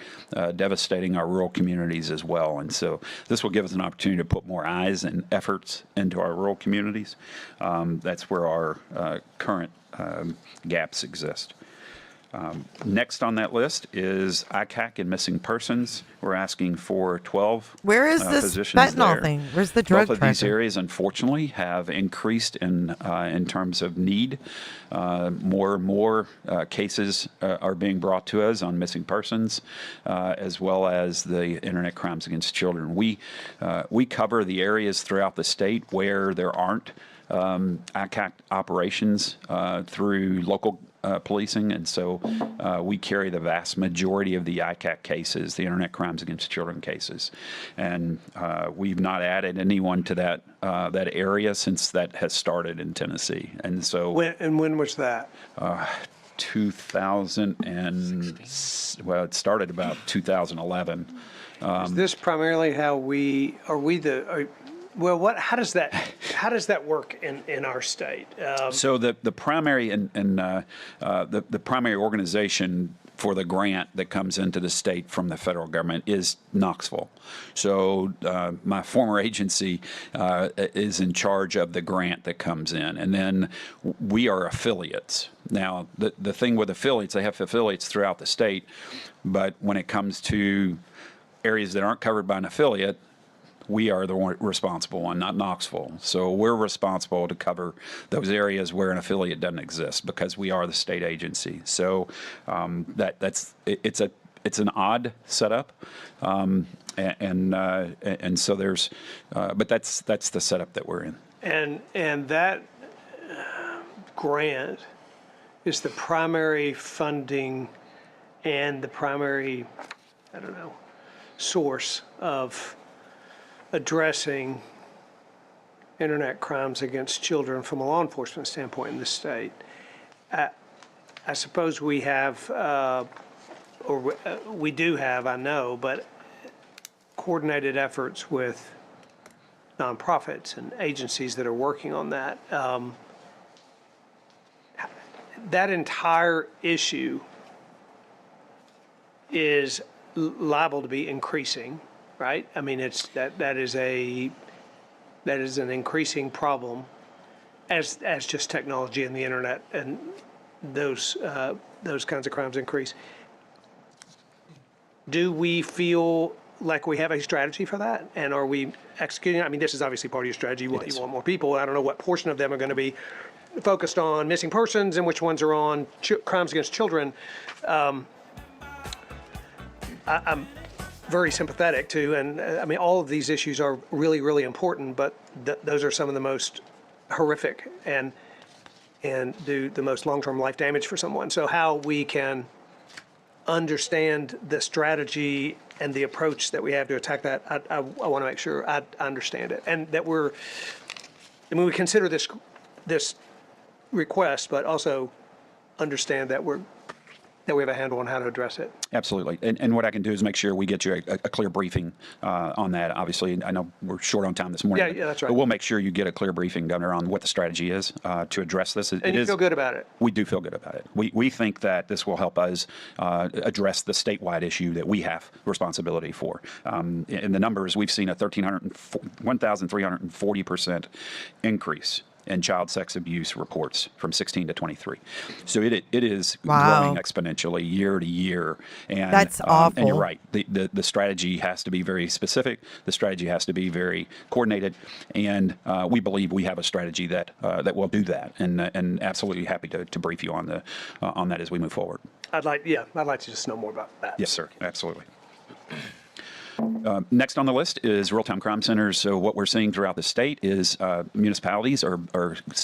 devastating our rural communities as well. And so this will give us an opportunity to put more eyes and efforts into our rural communities. That's where our current gaps exist. Next on that list is ICAC and missing persons. We're asking for 12 Where is this positions fentanyl there. thing? Where's the drug Both of these tracker? areas, unfortunately, have increased in terms of need. More and more cases are being brought to us on missing persons, as well as the internet crimes against children. We cover the areas throughout the state where there aren't ICAC operations through local policing, and so we carry the vast majority of the ICAC cases, the internet crimes against children cases, and we've not added anyone to that area since that has started in Tennessee. And so, when was that? 2000 and well, it started about 2011. Is this primarily how how does that work in our state? So the primary the primary organization for the grant that comes into the state from the federal government is Knoxville. So my former agency is in charge of the grant that comes in, and then we are affiliates. Now the thing with affiliates, they have affiliates throughout the state, but when it comes to areas that aren't covered by an affiliate, we are the one responsible one, not Knoxville. So we're responsible to cover those areas where an affiliate doesn't exist because we are the state agency. So it's an odd setup, and so there's, but that's the setup that we're in. And that grant is the primary funding and the primary, source of addressing internet crimes against children from a law enforcement standpoint in the state. I suppose we have, we do have, I know, but coordinated efforts with nonprofits and agencies that are working on that. That entire issue is liable to be increasing, right? I mean, that is an increasing problem as just technology and the internet and those kinds of crimes increase. Do we feel like we have a strategy for that, and are we executing? I mean, this is obviously part of your strategy. You want more people. I don't know what portion of them are going to be focused on missing persons and which ones are on crimes against children. I'm very sympathetic to, and I mean, all of these issues are really, really important, but those are some of the most horrific and do the most long-term life damage for someone. So how we can understand the strategy and the approach that we have to attack that, I want to make sure I understand it, and that we consider this request, but also understand that we're that we have a handle on how to address it. Absolutely. And what I can do is make sure we get you a clear briefing on that. Obviously, I know we're short on time this morning. Yeah, that's right. But we'll make sure you get a clear briefing, Governor, on what the strategy is to address this. And you feel good about it? We do feel good about it. We think that this will help us address the statewide issue that we have responsibility for. In the numbers, we've seen a 1,340% increase in child sex abuse reports from 16 to 23. So it is growing exponentially year to year. And that's awful. And you're right. The strategy has to be very specific. The strategy has to be very coordinated. And we believe we have a strategy that will do that. And absolutely happy to brief you on that as we move forward. I'd like to just know more about that. Yes, sir. Absolutely. Next on the list is real-time crime centers. So what we're seeing throughout the state is municipalities are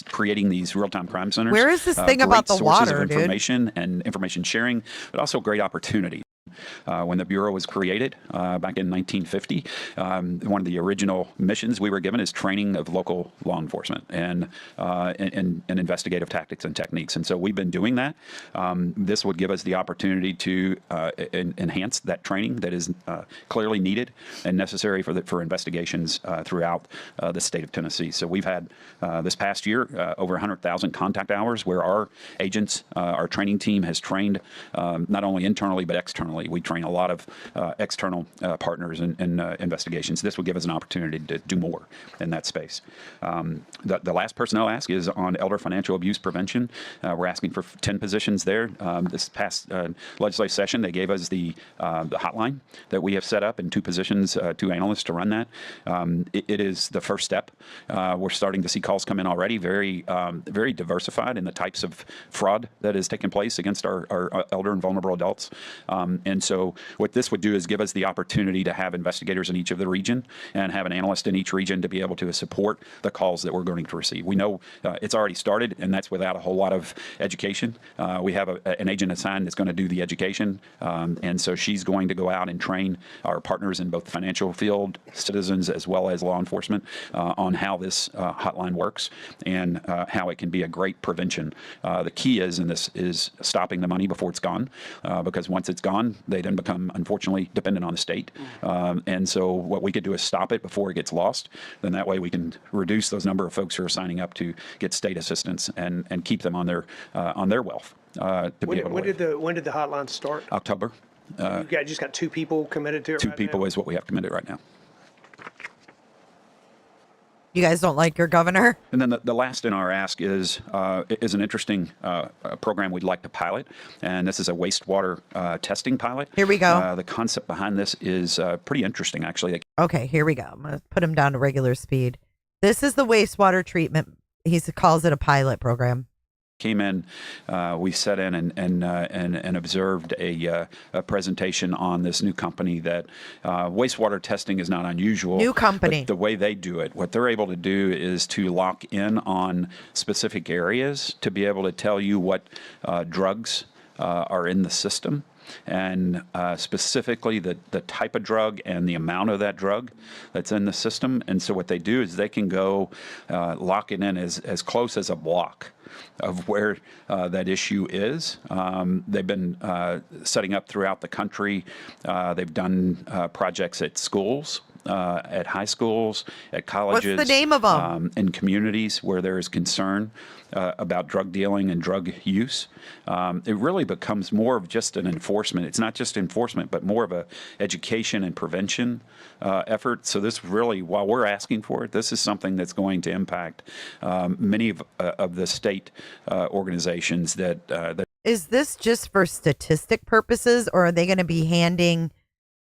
creating these real-time crime centers. Where is this thing about the water, of information and information sharing, but also great opportunity. When the Bureau was created back in 1950, one of the original missions we were given is training of local law enforcement and investigative tactics and techniques. And so we've been doing that. This would give us the opportunity to enhance that training that is clearly needed and necessary for investigations throughout the state of Tennessee. So we've had this past year over 100,000 contact hours where our agents, our training team has trained not only internally but externally. We train a lot of external partners in investigations. This would give us an opportunity to do more in that space. The last person I'll ask is on elder financial abuse prevention. We're asking for 10 positions there. This past legislative session, they gave us the hotline that we have set up and 2 positions, 2 analysts to run that. It is the first step. We're starting to see calls come in already, very diversified in the types of fraud that is taking place against our elder and vulnerable adults. And so what this would do is give us the opportunity to have investigators in each of the region and have an analyst in each region to be able to support the calls that we're going to receive. We know it's already started, and that's without a whole lot of education. We have an agent assigned that's going to do the education, and so she's going to go out and train our partners in both the financial field, citizens, as well as law enforcement on how this hotline works and how it can be a great prevention. The key is in this is stopping the money before it's gone, because once it's gone, they then become, unfortunately, dependent on the state. And so what we could do is stop it before it gets lost. Then that way we can reduce those number of folks who are signing up to get state assistance and keep them on their wealth. When did the hotline start? October. You just got 2 people committed to it. 2 people is what we have committed right now. You guys don't like your governor? And then the last in our ask is an interesting program we'd like to pilot, and this is a wastewater testing pilot. Here we go. The concept behind this is pretty interesting, actually. Okay, here we go. I'm going to put him down to regular speed. This is the wastewater treatment. He calls it a pilot program. Came in, we sat in and observed a presentation on this new company that wastewater testing is not unusual. New company. But the way they do it, what they're able to do is to lock in on specific areas to be able to tell you what drugs are in the system. And specifically the type of drug and the amount of that drug that's in the system. And so what they do is they can go lock it in as close as a block of where that issue is. They've been setting up throughout the country. They've done projects at schools. At high schools, at colleges. What's the name of them? In communities where there is concern about drug dealing and drug use. It really becomes more of just an enforcement. It's not just enforcement, but more of a education and prevention effort. So this really, while we're asking for it, this is something that's going to impact many of the state organizations that. Is this just for statistic purposes, or are they going to be handing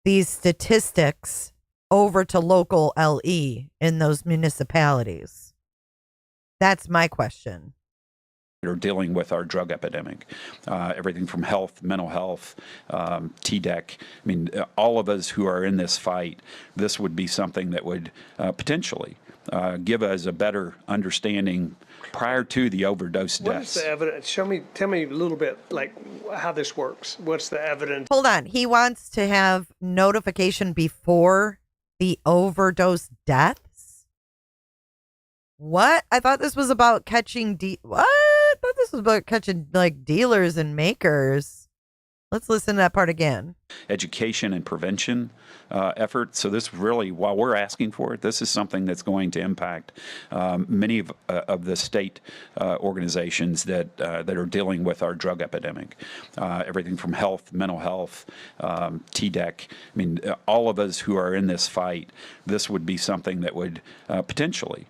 these statistics over to local LE in those municipalities? That's my question. Are dealing with our drug epidemic, everything from health, mental health, TDEC. I mean, all of us who are in this fight, this would be something that would potentially give us a better understanding prior to the overdose deaths. What is the evidence? Tell me a little bit like how this works. What's the evidence? Hold on. He wants to have notification before the overdose deaths? What? I thought this was about catching what? I thought this was about catching like dealers and makers. Let's listen to that part again. Education and prevention effort. So this really, while we're asking for it, this is something that's going to impact many of the state organizations that are dealing with our drug epidemic. Everything from health, mental health, TDEC. I mean, all of us who are in this fight, this would be something that would potentially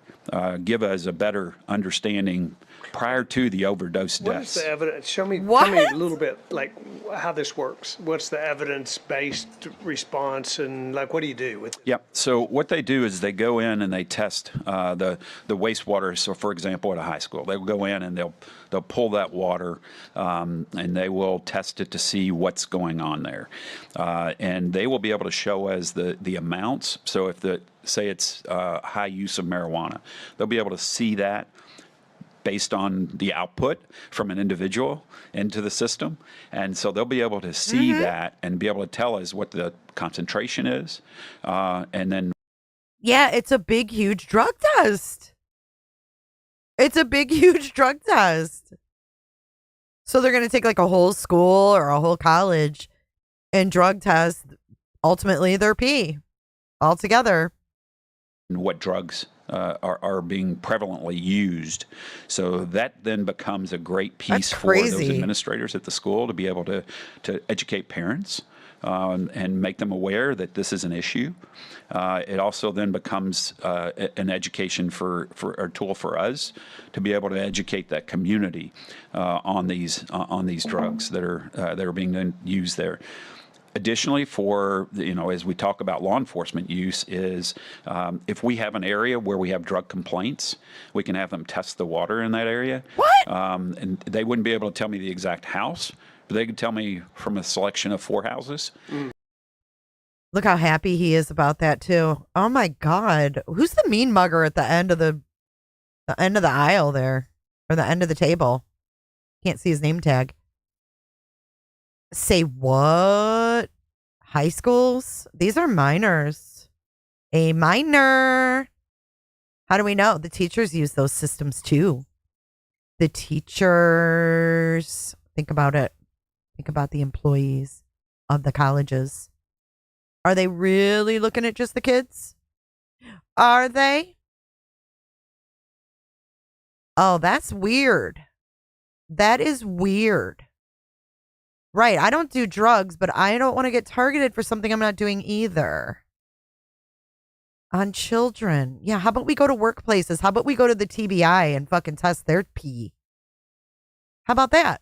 give us a better understanding prior to the overdose What deaths. is the evidence? Tell me What? a little bit, like, how this works. What's the evidence-based response, and, like, what do you do with it? Yeah. So what they do is they go in and they test the wastewater. So, for example, at a high school, they'll go in and they'll pull that water and they will test it to see what's going on there, and they will be able to show us the amounts. So if say it's high use of marijuana, they'll be able to see that based on the output from an individual into the system. And so they'll be able to see that and be able to tell us what the concentration is. And then. Yeah, it's a big, huge drug test. It's a big, huge drug test. So they're going to take like a whole school or a whole college and drug test ultimately their pee altogether. What drugs are being prevalently used. So that then becomes a great piece for those administrators at the school to be able to educate parents and make them aware that this is an issue. It also then becomes an education for a tool for us to be able to educate that community on these drugs that are being used there. Additionally, for, as we talk about law enforcement use, is if we have an area where we have drug complaints, we can have them test the water in that area. What? And they wouldn't be able to tell me the exact house, but they could tell me from a selection of 4 houses. Look how happy he is about that too. Oh my God. Who's the mean mugger at the end of the aisle there, or the end of the table? Can't see his name tag. Say what? High schools? These are minors. A minor. How do we know? The teachers use those systems too. The teachers. Think about it. Think about the employees of the colleges. Are they really looking at just the kids? Are they? Oh, that's weird. That is weird. Right. I don't do drugs, but I don't want to get targeted for something I'm not doing either. On children. Yeah. How about we go to workplaces? How about we go to the TBI and fucking test their pee? How about that?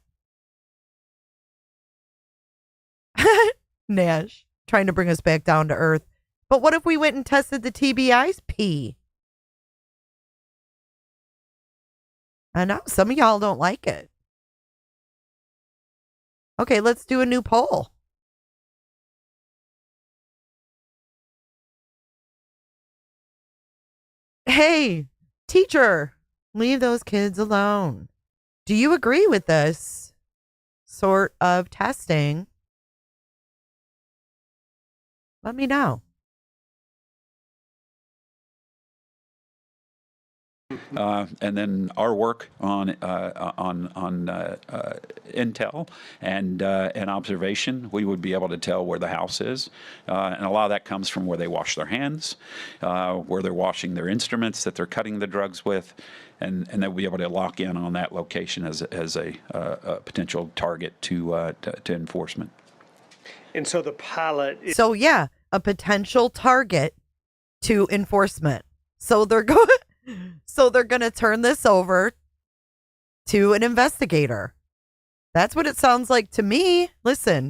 Nash, trying to bring us back down to earth. But what if we went and tested the TBI's pee? I know some of y'all don't like it. Okay, let's do a new poll. Hey, teacher, leave those kids alone. Do you agree with this sort of testing? Let me know. And then our work on intel and observation, we would be able to tell where the house is, and a lot of that comes from where they wash their hands, where they're washing their instruments that they're cutting the drugs with, and they'll be able to lock in on that location as a potential target to enforcement. And so the pilot is So yeah, a potential target to enforcement. So they're going. So they're going to turn this over to an investigator. That's what it sounds like to me. Listen.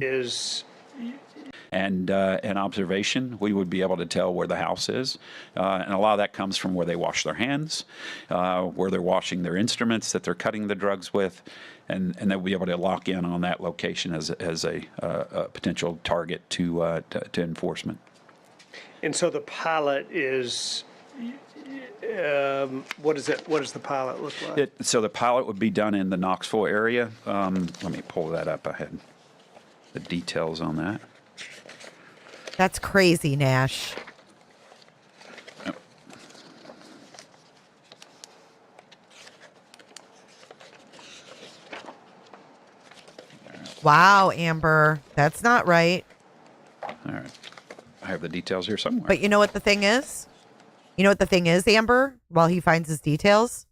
And observation, we would be able to tell where the house is. And a lot of that comes from where they wash their hands, where they're washing their instruments that they're cutting the drugs with, and they'll be able to lock in on that location as a potential target to enforcement. And so the pilot is, what does the pilot look like? So the pilot would be done in the Knoxville area. Let me pull that up. I had the details on that. That's crazy, Nash. Wow, Amber. That's not right. All right. I have the details here somewhere. But you know what the thing is? You know what the thing is, Amber? While he finds his details,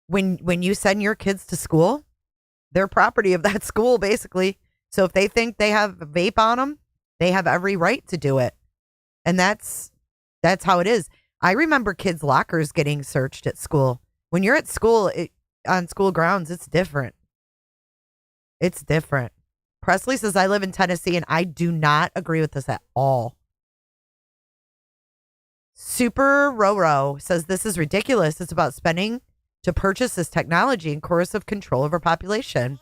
when you send your kids to school, they're property of that school, basically. So if they think they have a vape on them, they have every right to do it. And that's how it is. I remember kids' lockers getting searched at school. When you're at school, on school grounds, it's different. It's different. Presley says, I live in Tennessee, and I do not agree with this at all. Super Roro says, this is ridiculous. It's about spending to purchase this technology and coercive control over population.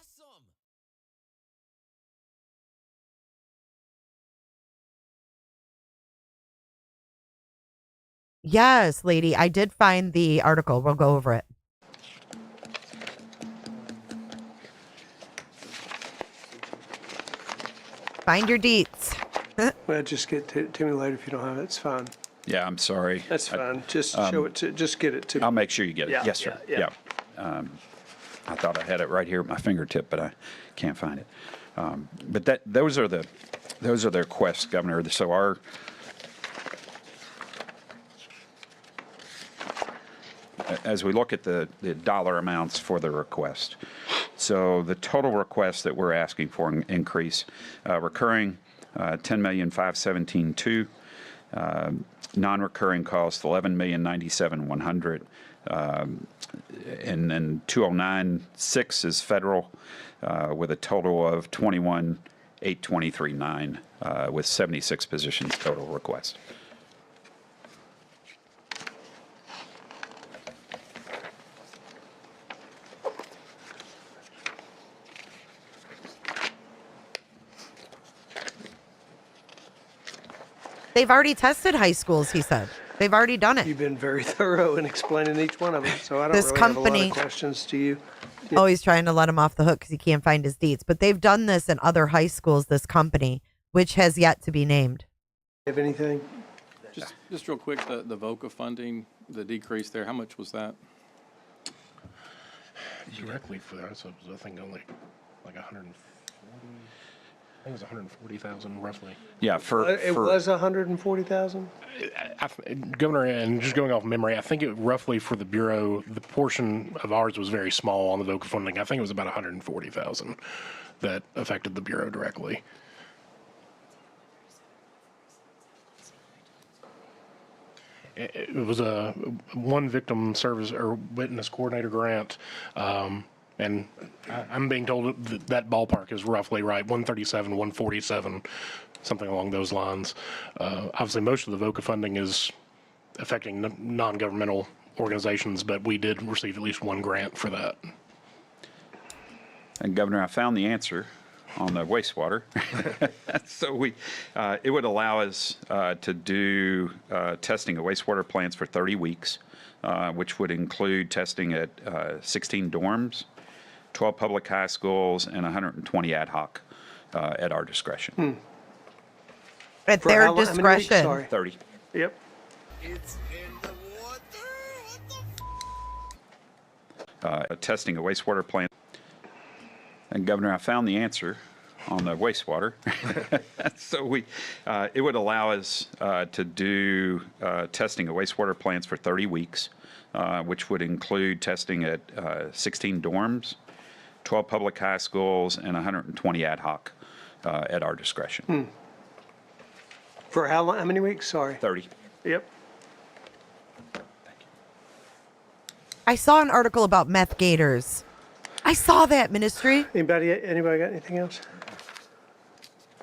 Yes, lady. I did find the article. We'll go over it. Find your deets. Well, just get to me later if you don't have it. It's fine. Yeah, I'm sorry. That's fine. Just show it to. Just get it to me. I'll make sure you get it. Yeah, Yes, sir. yeah. I thought I had it right here at my fingertip, but I can't find it. But those are their requests, Governor. So as we look at the dollar amounts for the request, so the total request that we're asking for increase, recurring, $10,517,200. Non-recurring cost, $11,097,100, and then 209.6 is federal, with a total of 21,823.9, with 76 positions total request. They've already tested high schools, he said. They've already done it. You've been very thorough in explaining each one of them, so I don't This really have a lot company- of questions to you. Oh, he's trying to let him off the hook because he can't find his deeds. But they've done this in other high schools, this company, which has yet to be named. Have anything? Just real quick, the VOCA funding, the decrease there, how much was that? Directly for that, so I think only like 140. I think it was 140,000 roughly. Yeah, It was 140,000. Governor, and just going off memory, I think it roughly for the bureau, the portion of ours was very small on the VOCA funding. I think it was about 140,000 that affected the bureau directly. It was a one victim service or witness coordinator grant. And I'm being told that ballpark is roughly right, 137, 147, something along those lines. Obviously, most of the VOCA funding is affecting non-governmental organizations, but we did receive at least one grant for that. And Governor, I found the answer on the wastewater. So it would allow us to do testing of wastewater plants for 30 weeks, which would include testing at 16 dorms, 12 public high schools, and 120 ad hoc at our discretion. At For their how long- how many weeks? discretion. Sorry. 30. Yep. It's in the water. Testing a wastewater plant. And Governor, I found the answer on the wastewater. So it would allow us to do testing of wastewater plants for 30 weeks, which would include testing at 16 dorms, 12 public high schools, and 120 ad hoc at our discretion. For how long? How many weeks? Sorry. 30. Yep. I saw an article about meth gators. I saw that, Ministry. Anybody got anything else?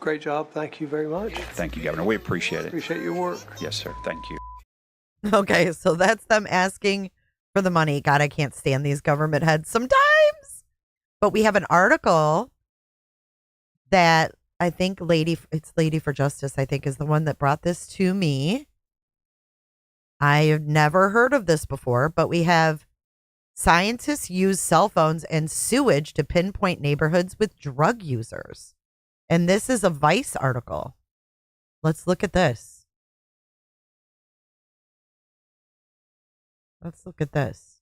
Great job. Thank you very much. Thank you, Governor. We appreciate it. Appreciate your work. Yes, sir. Thank you. Okay, so that's them asking for the money. God, I can't stand these government heads sometimes. But we have an article that I think Lady for Justice, I think, is the one that brought this to me. I've never heard of this before, but we have scientists use cell phones and sewage to pinpoint neighborhoods with drug users. And this is a Vice article. Let's look at this. Let's look at this.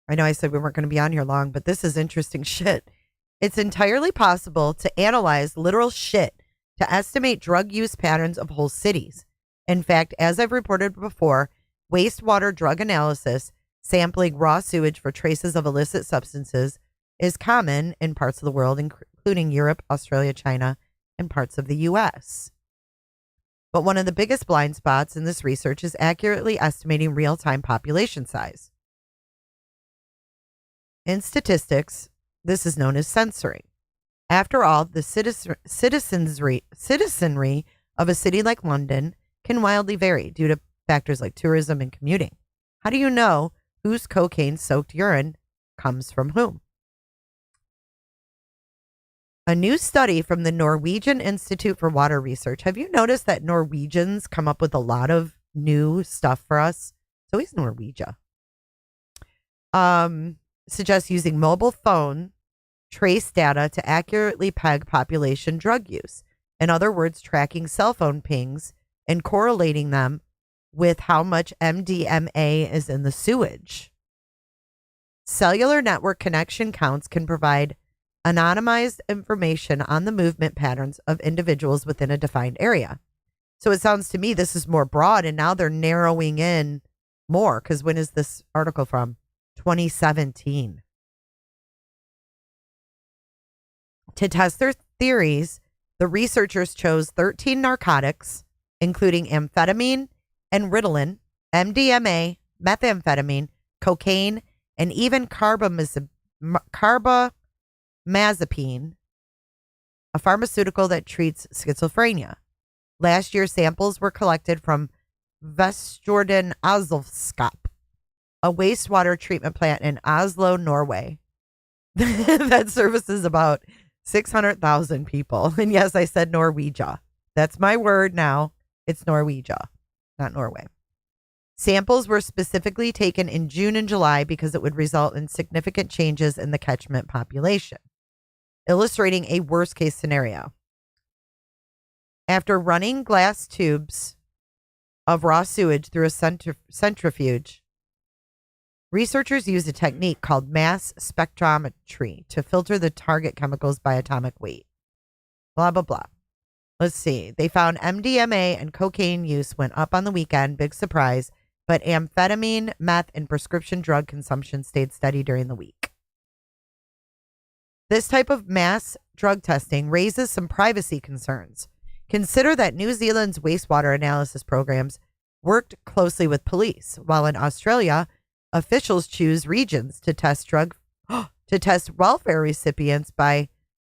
I know I said we weren't going to be on here long, but this is interesting shit. It's entirely possible to analyze literal shit to estimate drug use patterns of whole cities. In fact, as I've reported before, wastewater drug analysis, sampling raw sewage for traces of illicit substances, is common in parts of the world, including Europe, Australia, China, and parts of the U.S. But one of the biggest blind spots in this research is accurately estimating real-time population size. In statistics, this is known as censoring. After all, the citizenry of a city like London can wildly vary due to factors like tourism and commuting. How do you know whose cocaine-soaked urine comes from whom? A new study from the Norwegian Institute for Water Research. Have you noticed that Norwegians come up with a lot of new stuff for us? It's always Norwegia. Suggests using mobile phone trace data to accurately peg population drug use. In other words, tracking cell phone pings and correlating them with how much MDMA is in the sewage. Cellular network connection counts can provide anonymized information on the movement patterns of individuals within a defined area. So it sounds to me this is more broad, and now they're narrowing in more, because when is this article from? 2017. To test their theories, the researchers chose 13 narcotics, including amphetamine and Ritalin, MDMA, methamphetamine, cocaine, and even carbamazepine, a pharmaceutical that treats schizophrenia. Last year, samples were collected from Vestjorden Azovskap, a wastewater treatment plant in Oslo, Norway, that services about 600,000 people. And yes, I said Norwegia. That's my word now. It's Norwegia, not Norway. Samples were specifically taken in June and July because it would result in significant changes in the catchment population, illustrating a worst-case scenario. After running glass tubes of raw sewage through a centrifuge, researchers used a technique called mass spectrometry to filter the target chemicals by atomic weight. Blah, blah, blah. Let's see. They found MDMA and cocaine use went up on the weekend. Big surprise. But amphetamine, meth, and prescription drug consumption stayed steady during the week. This type of mass drug testing raises some privacy concerns. Consider that New Zealand's wastewater analysis programs worked closely with police, while in Australia, officials choose regions to test welfare recipients by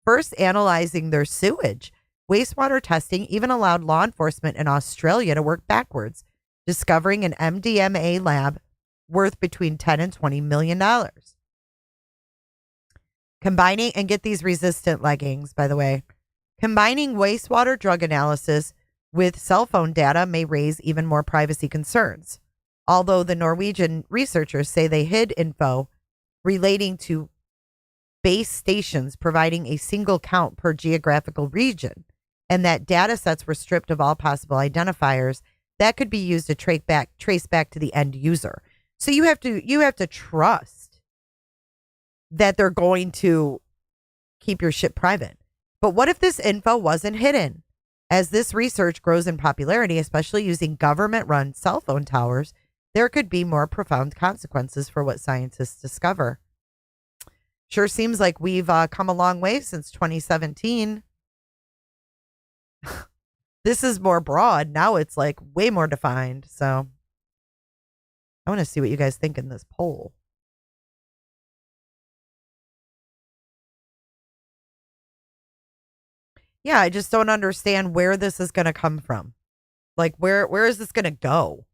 first analyzing their sewage. Wastewater testing even allowed law enforcement in Australia to work backwards, discovering an MDMA lab worth between $10 and $20 million. Combining, and get these resistant leggings, by the way, combining wastewater drug analysis with cell phone data may raise even more privacy concerns. Although the Norwegian researchers say they hid info relating to base stations providing a single count per geographical region, and that data sets were stripped of all possible identifiers that could be used to trace back to the end user. So you have to trust that they're going to keep your shit private. But what if this info wasn't hidden? As this research grows in popularity, especially using government-run cell phone towers, there could be more profound consequences for what scientists discover. Sure seems like we've come a long way since 2017. This is more broad. Now it's like way more defined. So I want to see what you guys think in this poll. Yeah, I just don't understand where this is going to come from. Like, where is this going to go?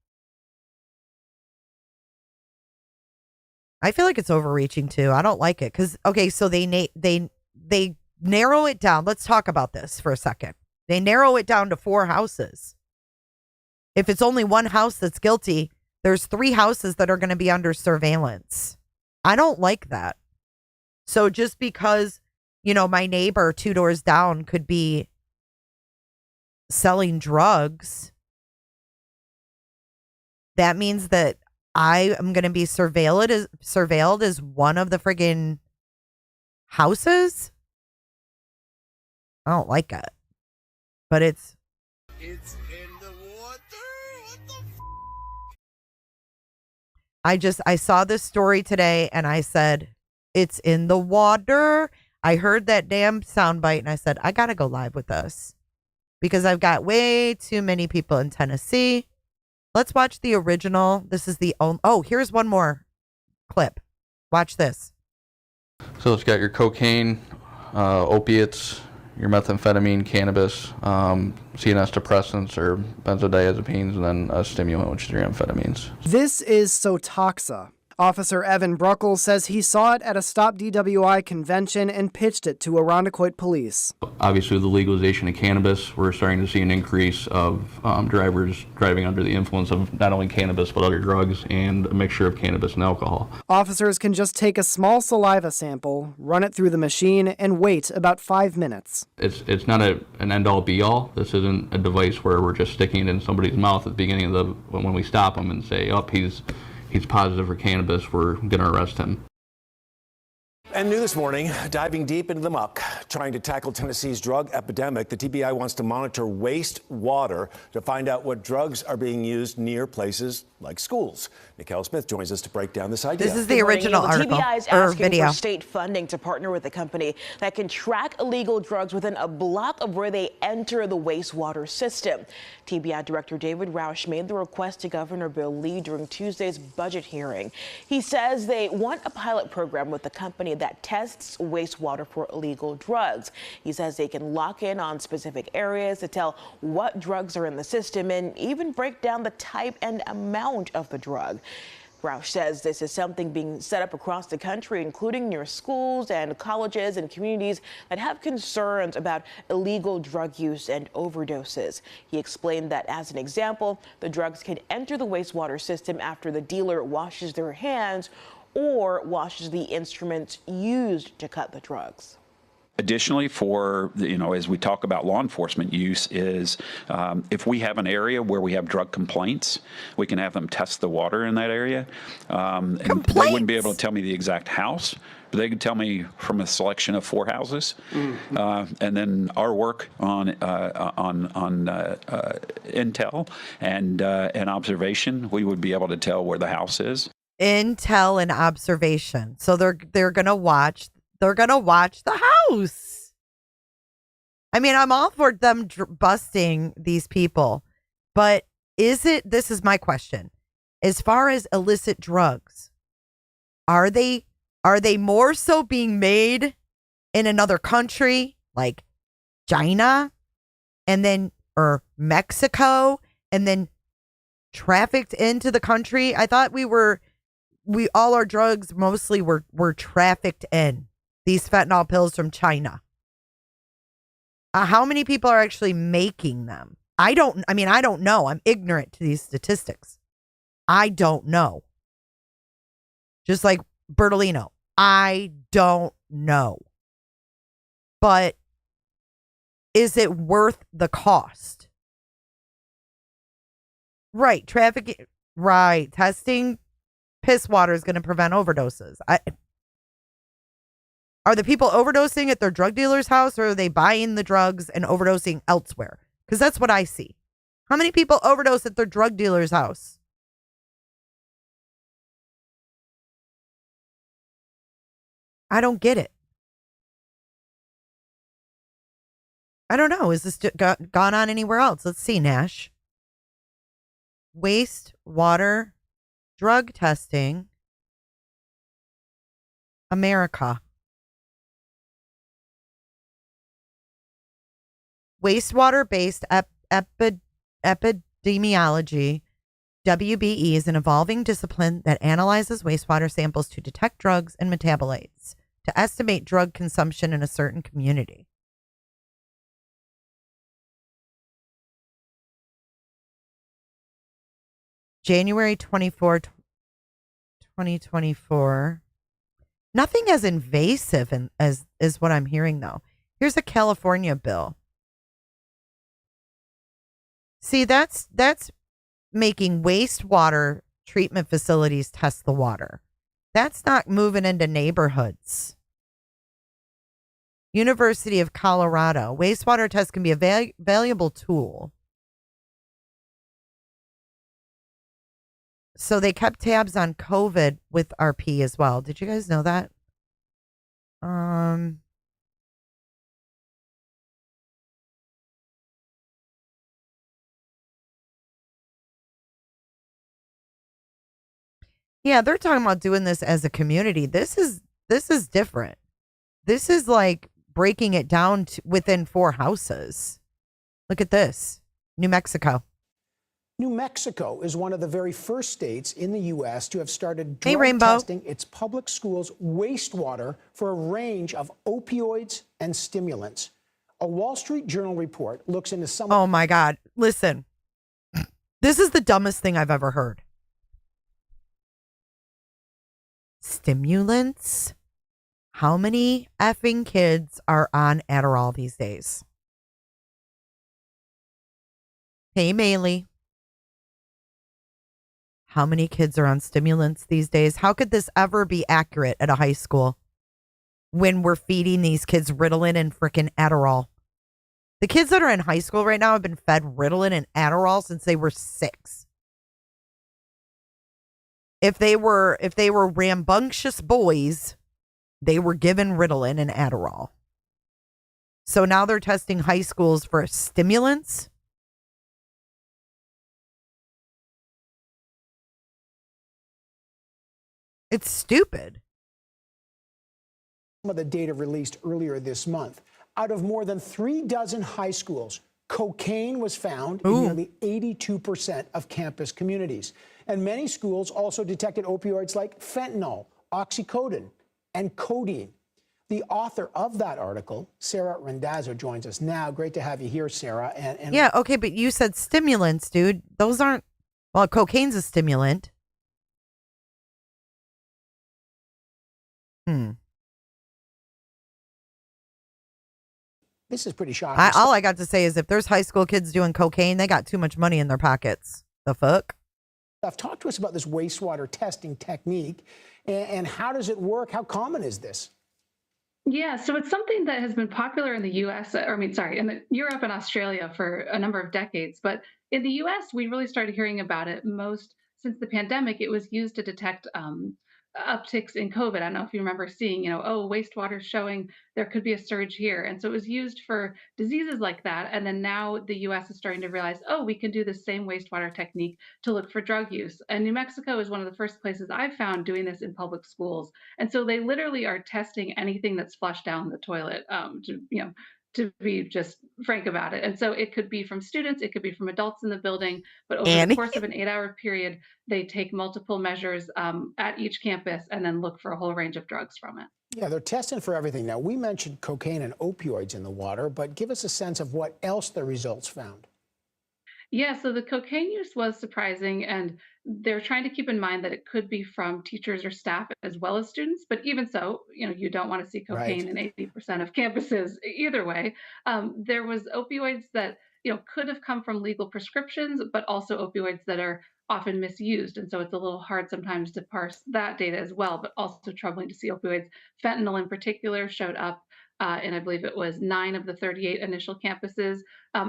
I feel like it's overreaching too. I don't like it because, okay, so they narrow it down. Let's talk about this for a second. They narrow it down to 4 houses. If it's only one house that's guilty, there's 3 houses that are going to be under surveillance. I don't like that. So just because, you know, my neighbor 2 doors down could be selling drugs, that means that I am going to be surveilled as one of the friggin' houses. I don't like it. But it's in the water. What the I saw this story today and I said, it's in the water. I heard that damn soundbite and I said, I got to go live with this because I've got way too many people in Tennessee. Let's watch the original. This is the here's one more clip. Watch this. So it's got your cocaine, opiates, your methamphetamine, cannabis, CNS depressants or benzodiazepines, and then a stimulant, which is your amphetamines. This is Sotoxa. Officer Evan Bruckle says he saw it at a Stop DWI convention and pitched it to Irondequoit police. Obviously, with the legalization of cannabis, we're starting to see an increase of drivers driving under the influence of not only cannabis but other drugs and a mixture of cannabis and alcohol. Officers can just take a small saliva sample, run it through the machine, and wait about 5 minutes. It's not an end-all be-all. This isn't a device where we're just sticking it in somebody's mouth at the beginning of when we stop them and say, oh, he's positive for cannabis, we're going to arrest him. And new this morning, diving deep into the muck, trying to tackle Tennessee's drug epidemic, the TBI wants to monitor wastewater to find out what drugs are being used near places like schools. Nicole Smith joins us to break down this idea. This is the original article The TBI is or asking video. for state funding to partner with a company that can track illegal drugs within a block of where they enter the wastewater system. TBI Director David Roush made the request to Governor Bill Lee during Tuesday's budget hearing. He says they want a pilot program with the company that tests wastewater for illegal drugs. He says they can lock in on specific areas to tell what drugs are in the system and even break down the type and amount of the drug. Roush says this is something being set up across the country, including near schools and colleges and communities that have concerns about illegal drug use and overdoses. He explained that, as an example, the drugs can enter the wastewater system after the dealer washes their hands or washes the instruments used to cut the drugs. Additionally, for, as we talk about law enforcement use, is if we have an area where we have drug complaints, we can have them test the water in that area. And they wouldn't be able to tell me the exact house, but they could tell me from a selection of 4 houses. And then our work on intel and observation, we would be able to tell where the house is. Intel and observation. So they're gonna watch. They're going to watch the house. I mean, I'm all for them busting these people, but this is my question. As far as illicit drugs, are they more so being made in another country like China or Mexico and then trafficked into the country? I thought all our drugs mostly were trafficked in. These fentanyl pills from China. How many people are actually making them? I don't know. I'm ignorant to these statistics. I don't know. Just like Bertolino. I don't know. But is it worth the cost? Right. Trafficking. Right. Testing piss water is going to prevent overdoses. Are the people overdosing at their drug dealer's house, or are they buying the drugs and overdosing elsewhere? Because that's what I see. How many people overdose at their drug dealer's house? I don't get it. I don't know. Is this gone on anywhere else? Let's see, Nash. Wastewater drug testing. America. Wastewater-based epidemiology, WBE, is an evolving discipline that analyzes wastewater samples to detect drugs and metabolites, to estimate drug consumption in a certain community. January 24, 2024. Nothing as invasive as is what I'm hearing, though. Here's a California bill. See, that's making wastewater treatment facilities test the water. That's not moving into neighborhoods. University of Colorado, wastewater tests can be a valuable tool. So they kept tabs on COVID with RP as well. Did you guys know that? Yeah, they're talking about doing this as a community. This is different. This is like breaking it down to within 4 houses. Look at this. New Mexico. New Mexico is one of the very first states in the U.S. to have started Hey, drug Rainbow. testing its public schools' wastewater for a range of opioids and stimulants. A Wall Street Journal report looks into some. Oh my God. Listen, this is the dumbest thing I've ever heard. Stimulants? How many effing kids are on Adderall these days? Hey, Maylee. How many kids are on stimulants these days? How could this ever be accurate at a high school when we're feeding these kids Ritalin and frickin' Adderall? The kids that are in high school right now have been fed Ritalin and Adderall since they were 6. If they were rambunctious boys, they were given Ritalin and Adderall. So now they're testing high schools for stimulants. It's stupid. Some of the data released earlier this month. Out of more than 36 high schools, cocaine was found in nearly 82% of campus communities. And many schools also detected opioids like fentanyl, oxycodone, and codeine. The author of that article, Sarah Randazzo, joins us now. Great to have you here, Sarah. And yeah, okay, but you said stimulants, dude. Those aren't, well, cocaine's a stimulant. This is pretty shocking. All I got to say is if there's high school kids doing cocaine, they got too much money in their pockets. The fuck? Talk to us about this wastewater testing technique and how does it work? How common is this? Yeah, so it's something that has been popular in the US, in Europe and Australia for a number of decades. But in the US, we really started hearing about it most since the pandemic. It was used to detect upticks in COVID. I don't know if you remember seeing, wastewater showing there could be a surge here. And so it was used for diseases like that. And then now the US is starting to realize, we can do the same wastewater technique to look for drug use. And New Mexico is one of the first places I've found doing this in public schools. And so they literally are testing anything that's flushed down the toilet, to be just frank about it. And so it could be from students, it could be from adults in the building, but over the course of an 8-hour period, they take multiple measures at each campus and then look for a whole range of drugs from it. Yeah, they're testing for everything. Now, we mentioned cocaine and opioids in the water, but give us a sense of what else the results found. Yeah, so the cocaine use was surprising, and they're trying to keep in mind that it could be from teachers or staff as well as students. But even so, you don't want to see cocaine in 80% of campuses either way. There was opioids that, could have come from legal prescriptions, but also opioids that are often misused. And so it's a little hard sometimes to parse that data as well, but also troubling to see opioids. Fentanyl in particular showed up and I believe it was 9 of the 38 initial campuses.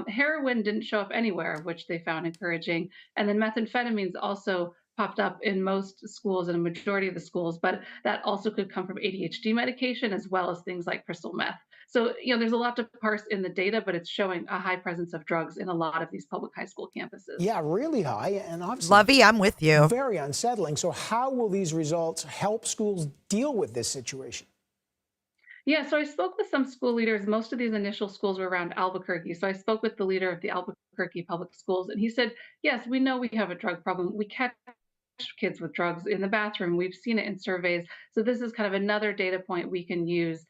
Heroin didn't show up anywhere, which they found encouraging. And then methamphetamines also popped up in most schools and a majority of the schools, but that also could come from ADHD medication as well as things like crystal meth. So, there's a lot to parse in the data, but it's showing a high presence of drugs in a lot of these public high school campuses. Yeah, really high. And obviously, Lovey, I'm with you. Very unsettling. So how will these results help schools deal with this situation? Yeah, so I spoke with some school leaders. Most of these initial schools were around Albuquerque. So I spoke with the leader of the Albuquerque Public Schools, and he said, yes, we know we have a drug problem. We catch kids with drugs in the bathroom. We've seen it in surveys. So this is kind of another data point we can use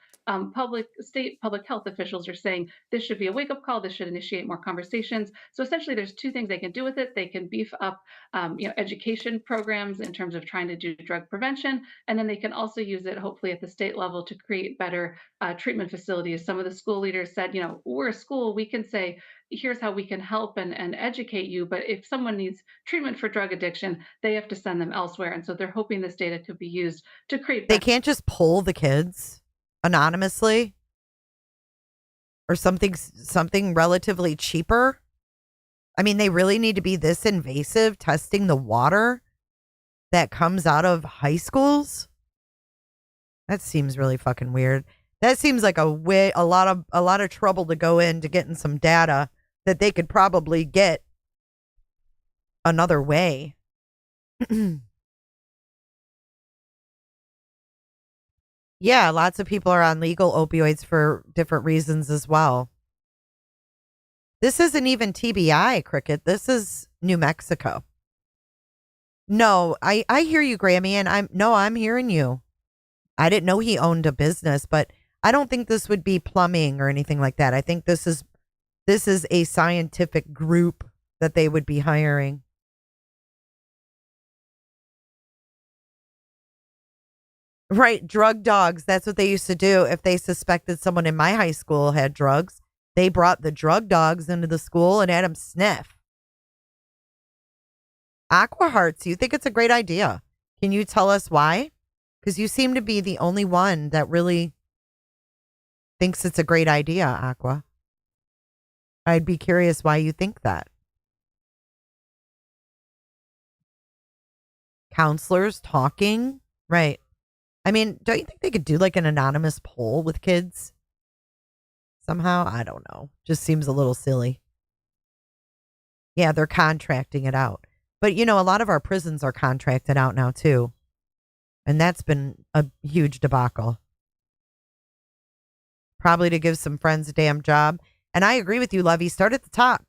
state public health officials are saying this should be a wake-up call. This should initiate more conversations. So essentially, there's two things they can do with it. They can beef up, education programs in terms of trying to do drug prevention, and then they can also use it, hopefully, at the state level to create better treatment facilities. Some of the school leaders said, we're a school, we can say, here's how we can help and educate you. But if someone needs treatment for drug addiction, they have to send them elsewhere. And so they're hoping this data could be used to create. They can't just poll the kids anonymously or something relatively cheaper. I mean, they really need to be this invasive testing the water that comes out of high schools. That seems really fucking weird. That seems like a lot of trouble to go into getting some data that they could probably get another way. Yeah, lots of people are on legal opioids for different reasons as well. This isn't even TBI, Cricket. This is New Mexico. No, I hear you, Grammy, and I'm hearing you. I didn't know he owned a business, but I don't think this would be plumbing or anything like that. I think this is a scientific group that they would be hiring. Right, drug dogs. That's what they used to do. If they suspected someone in my high school had drugs, they brought the drug dogs into the school and had them sniff. Aqua Hearts, you think it's a great idea. Can you tell us why? Because you seem to be the only one that really thinks it's a great idea, Aqua. I'd be curious why you think that. Counselors talking? Right. I mean, don't you think they could do like an anonymous poll with kids? Somehow? I don't know. Just seems a little silly. Yeah, they're contracting it out. But, a lot of our prisons are contracted out now, too. And that's been a huge debacle. Probably to give some friends a damn job. And I agree with you, Levy. Start at the top.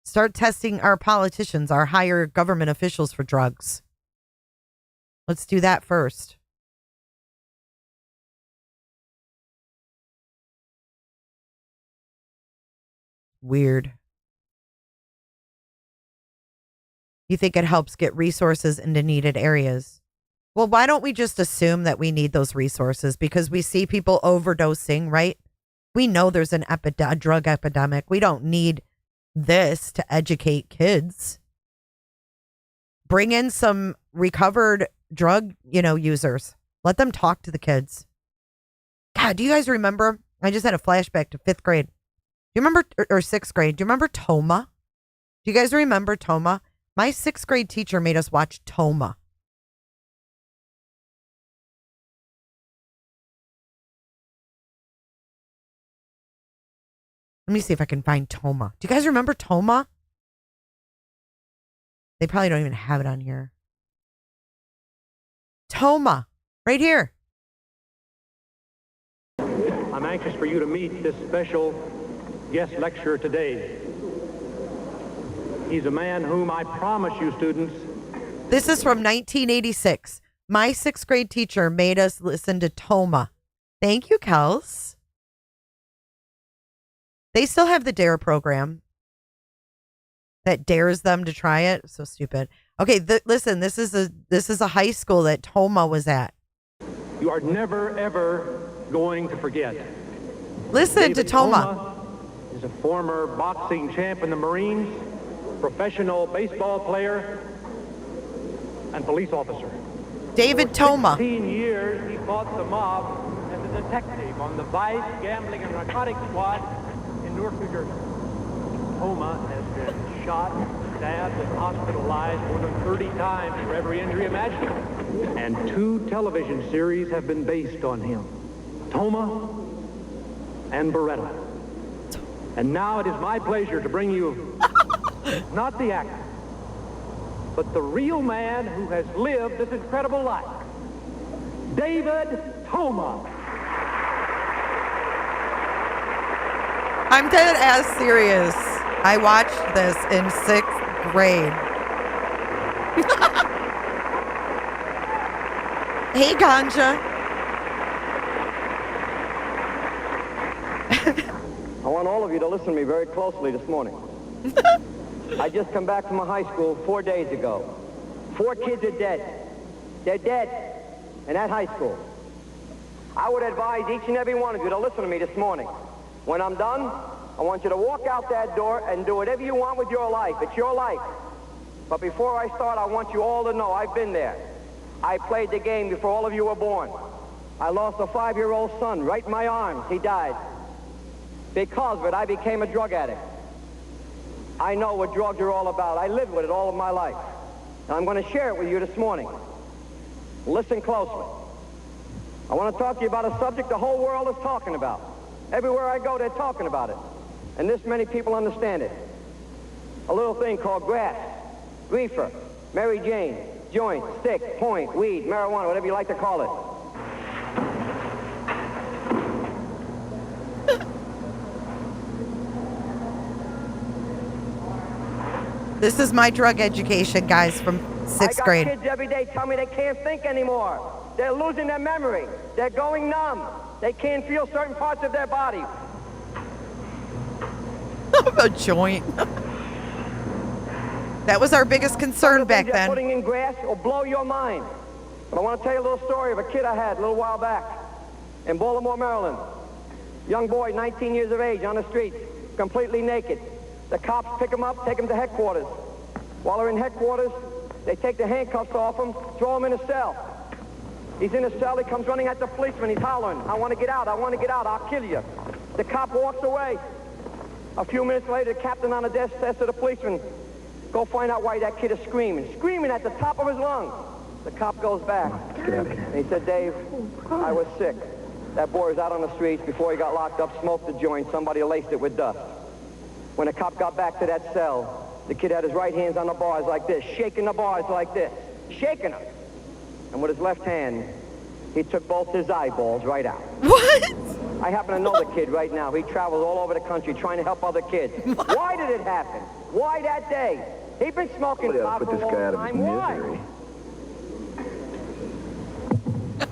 Start testing our politicians, our higher government officials for drugs. Let's do that first. Weird. You think it helps get resources into needed areas? Well, why don't we just assume that we need those resources because we see people overdosing, right? We know there's a drug epidemic. We don't need this to educate kids. Bring in some recovered drug, users. Let them talk to the kids. God, do you guys remember? I just had a flashback to 5th grade. Do you remember, or 6th grade? Do you remember TOMA? Do you guys remember TOMA? My 6th grade teacher made us watch TOMA. Let me see if I can find TOMA. Do you guys remember TOMA? They probably don't even have it on here. TOMA, right here. I'm anxious for you to meet this special guest lecturer today. He's a man whom I promise you, students. This is from 1986. My 6th grade teacher made us listen to TOMA. Thank you, Kels. They still have the DARE program that dares them to try it. So stupid. Okay, listen, this is a high school that TOMA was at. You are never, ever going to forget. Listen David to TOMA. Is a former boxing champ in the Marines, professional baseball player, and police officer. David TOMA. 16 years he fought the mob as a detective on the vice, gambling, and narcotics squad in Newark, New Jersey. TOMA has been shot, stabbed, and hospitalized more than 30 times for every injury imaginable. And 2 television series have been based on him. TOMA and Beretta. And now it is my pleasure to bring you not the actor, but the real man who has lived this incredible life. David TOMA. I'm dead ass serious. I watched this in 6th grade. Hey, Ganja. want all of you to listen to me very closely this morning. I just come back from a high school 4 days ago. 4 kids are dead. They're dead in that high school. I would advise each and every one of you to listen to me this morning. When I'm done, I want you to walk out that door and do whatever you want with your life. It's your life. But before I start, I want you all to know I've been there. I played the game before all of you were born. I lost a 5-year-old son right in my arms. He died. Because of it, I became a drug addict. I know what drugs are all about. I lived with it all of my life. And I'm going to share it with you this morning. Listen closely. I want to talk to you about a subject the whole world is talking about. Everywhere I go, they're talking about it. And this many people understand it. A little thing called grass, reefer, Mary Jane, joint, stick, point, weed, marijuana, whatever you like to call it. This is my drug education, guys, from 6th grade. I got kids every day tell me they can't think anymore. They're losing their memory. They're going numb. They can't feel certain parts of their body. A joint. That was our biggest concern back then. Putting in grass will blow your mind. But I want to tell you a little story of a kid I had a little while back in Baltimore, Maryland. Young boy, 19 years of age, on the street, completely naked. The cops pick him up, take him to headquarters. While they're in headquarters, they take the handcuffs off him, throw him in a cell. He's in a cell, he comes running at the policeman, he's hollering, I want to get out, I want to get out, I'll kill you. The cop walks away. A few minutes later, the captain on the desk says to the policeman, go find out why that kid is screaming at the top of his lungs. The cop goes back, and he said, Dave, I was sick. That boy was out on the streets before he got locked up, smoked a joint, somebody laced it with dust. When the cop got back to that cell, the kid had his right hands on the bars like this, shaking the bars like this, shaking them. And with his left hand, he took both his eyeballs right out. What? I happen to know the kid right now. He travels all over the country trying to help other kids. What? Why did it happen? Why that day? He'd been smoking pot for a long time. Why?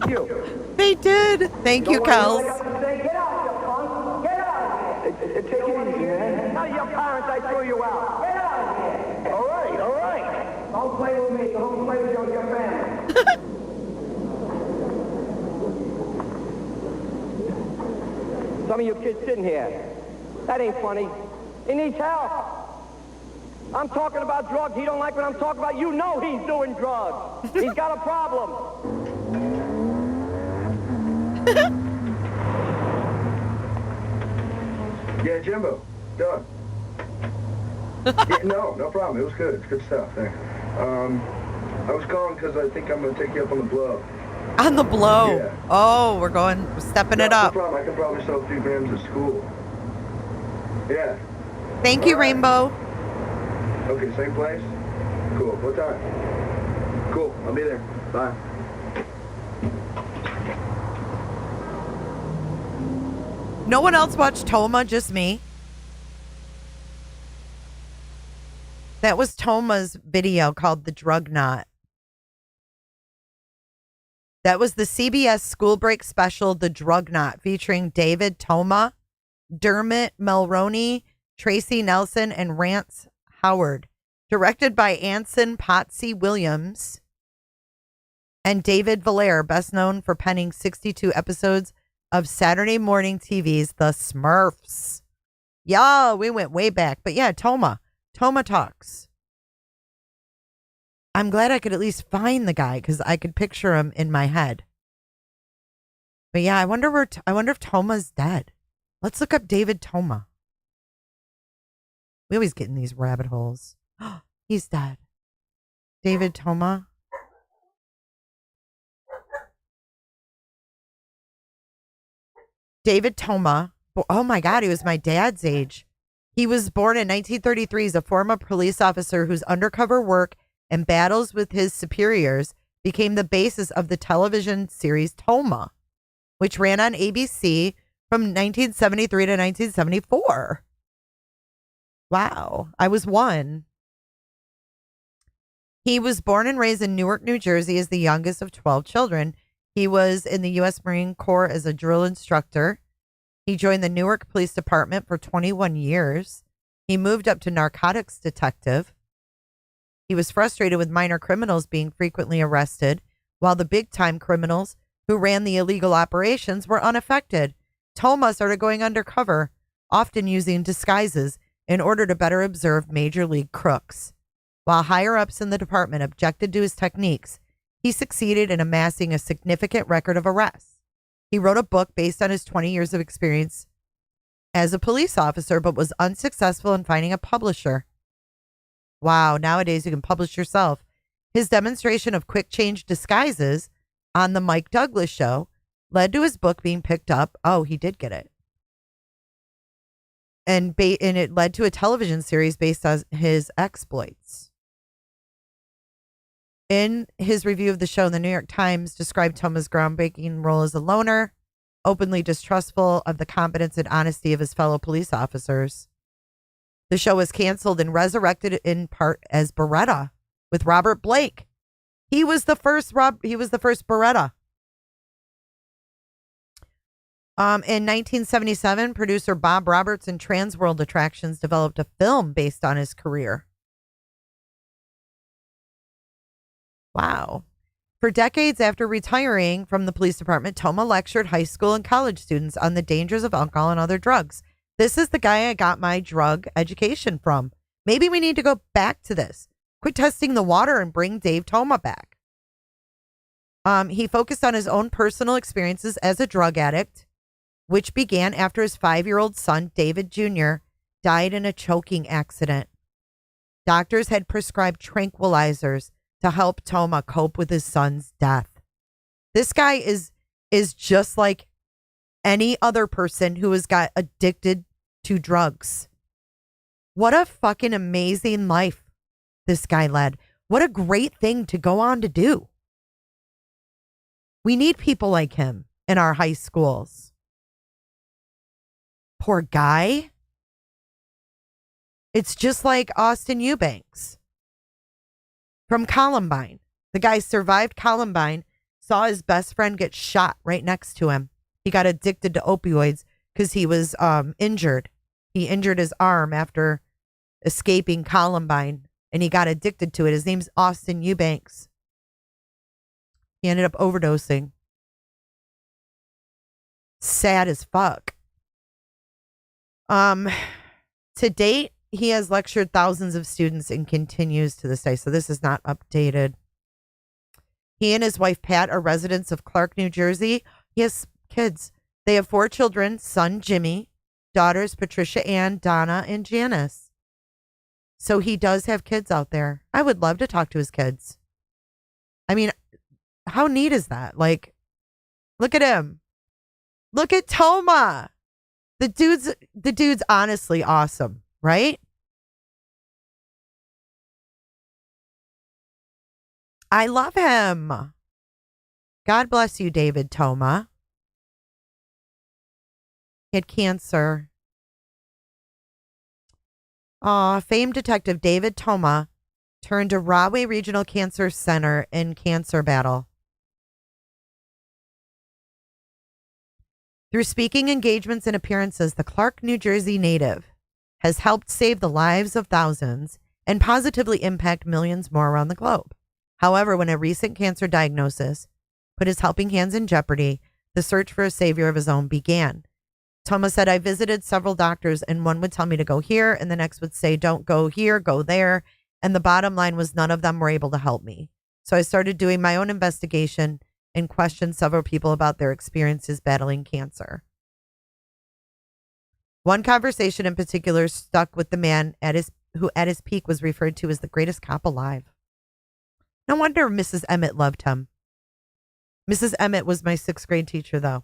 You. They did. Thank you, Kels. Get out, you punk. Get out of here. Take it easy, man. Tell your parents I threw you out. Get out of here. All right, all right. Don't play with me. Don't play with your family. Some of you kids sitting here, that ain't funny. He needs help. I'm talking about drugs. He don't like what I'm talking about. You know he's doing drugs. He's got a problem. Yeah, Jimbo, done. Yeah, no problem. It was good. It's good stuff. Thanks. I was calling because I think I'm going to take you up on the blow. On the blow. Yeah. Oh, we're stepping it up. No problem. I can probably sell 3 grams at school. Yeah. Thank you, Rainbow. Okay, same place? Cool. What time? Cool. I'll be there. Bye. No one else watched TOMA, just me. That was TOMA's video called The Drug Knot. That was the CBS school break special, The Drug Knot, featuring David TOMA, Dermot Mulroney, Tracy Nelson, and Rance Howard. Directed by Anson Potsy Williams and David Valaire, best known for penning 62 episodes of Saturday morning TV's The Smurfs. Yeah, we went way back. But yeah, TOMA Talks. I'm glad I could at least find the guy because I could picture him in my head. But yeah, I wonder if TOMA's dead. Let's look up David TOMA. We always get in these rabbit holes. He's dead. David TOMA. David TOMA. Oh my God, he was my dad's age. He was born in 1933 as a former police officer whose undercover work and battles with his superiors became the basis of the television series TOMA, which ran on ABC from 1973 to 1974. Wow, I was 1. He was born and raised in Newark, New Jersey as the youngest of 12 children. He was in the U.S. Marine Corps as a drill instructor. He joined the Newark Police Department for 21 years. He moved up to narcotics detective. He was frustrated with minor criminals being frequently arrested, while the big-time criminals who ran the illegal operations were unaffected. TOMA started going undercover, often using disguises in order to better observe major league crooks. While higher-ups in the department objected to his techniques, he succeeded in amassing a significant record of arrests. He wrote a book based on his 20 years of experience as a police officer, but was unsuccessful in finding a publisher. Wow, nowadays you can publish yourself. His demonstration of quick change disguises on the Mike Douglas show led to his book being picked up. Oh, he did get it. And it led to a television series based on his exploits. In his review of the show, the New York Times described Toma's groundbreaking role as a loner, openly distrustful of the competence and honesty of his fellow police officers. The show was canceled and resurrected in part as Beretta with Robert Blake. He was the first Beretta. In 1977, producer Bob Roberts and Transworld Attractions developed a film based on his career. Wow. For decades after retiring from the police department, Toma lectured high school and college students on the dangers of alcohol and other drugs. This is the guy I got my drug education from. Maybe we need to go back to this. Quit testing the water and bring Dave Toma back. He focused on his own personal experiences as a drug addict, which began after his 5-year-old son, David Jr., died in a choking accident. Doctors had prescribed tranquilizers to help Toma cope with his son's death. This guy is just like any other person who has got addicted to drugs. What a fucking amazing life this guy led. What a great thing to go on to do. We need people like him in our high schools. Poor guy. It's just like Austin Eubanks from Columbine. The guy survived Columbine, saw his best friend get shot right next to him. He got addicted to opioids because he was injured. He injured his arm after escaping Columbine, and he got addicted to it. His name's Austin Eubanks. He ended up overdosing. Sad as fuck. To date, he has lectured thousands of students and continues to this day. So this is not updated. He and his wife, Pat, are residents of Clark, New Jersey. He has kids. They have 4 children, son Jimmy, daughters Patricia Ann, Donna, and Janice. So he does have kids out there. I would love to talk to his kids. I mean, how neat is that? Like, look at him. Look at Toma. The dude's honestly awesome, right? I love him. God bless you, David Toma. He had cancer. Famed detective David Toma turned to Rahway Regional Cancer Center in cancer battle. Through speaking engagements and appearances, the Clark, New Jersey native has helped save the lives of thousands and positively impact millions more around the globe. However, when a recent cancer diagnosis put his helping hands in jeopardy, the search for a savior of his own began. Toma said, I visited several doctors and one would tell me to go here and the next would say, don't go here, go there. And the bottom line was none of them were able to help me. So I started doing my own investigation and questioned several people about their experiences battling cancer. One conversation in particular stuck with the man who at his peak was referred to as the greatest cop alive. No wonder Mrs. Emmett loved him. Mrs. Emmett was my 6th grade teacher, though.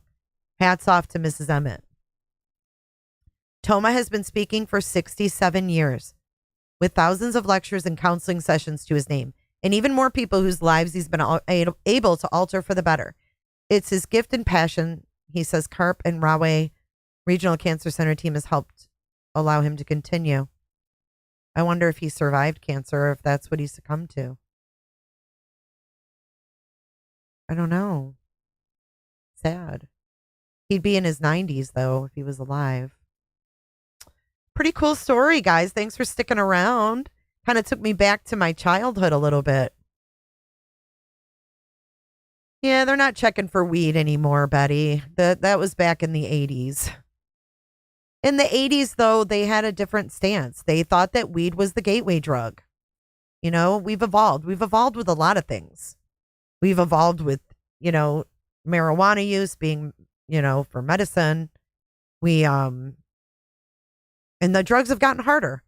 Hats off to Mrs. Emmett. Toma has been speaking for 67 years, with thousands of lectures and counseling sessions to his name, and even more people whose lives he's been able to alter for the better. It's his gift and passion, he says. Carp and Rahway Regional Cancer Center team has helped allow him to continue. I wonder if he survived cancer or if that's what he succumbed to. I don't know. Sad. He'd be in his 90s, though, if he was alive. Pretty cool story, guys. Thanks for sticking around. Kind of took me back to my childhood a little bit. Yeah, they're not checking for weed anymore, Betty. That was back in the 80s. In the 80s, though, they had a different stance. They thought that weed was the gateway drug. You know, we've evolved. We've evolved with a lot of things. We've evolved with, you know, marijuana use being, you know, for medicine. And the drugs have gotten harder.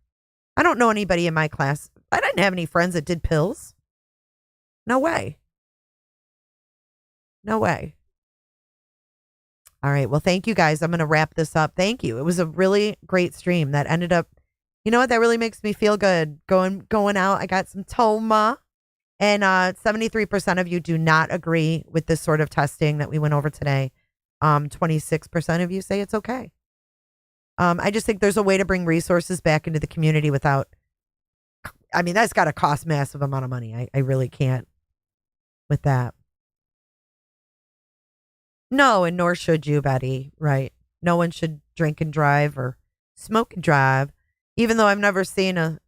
I don't know anybody in my class. I didn't have any friends that did pills. No way. No way. All right. Well, thank you guys. I'm going to wrap this up. Thank you. It was a really great stream that ended up, you know what? That really makes me feel good. Going out. I got some TOMA, and 73% of you do not agree with this sort of testing that we went over today. 26% of you say it's okay. I just think there's a way to bring resources back into the community without, I mean, that's got to cost massive amount of money. I really can't with that. No, and nor should you, Betty. Right. No one should drink and drive or smoke and drive, even though I've never seen an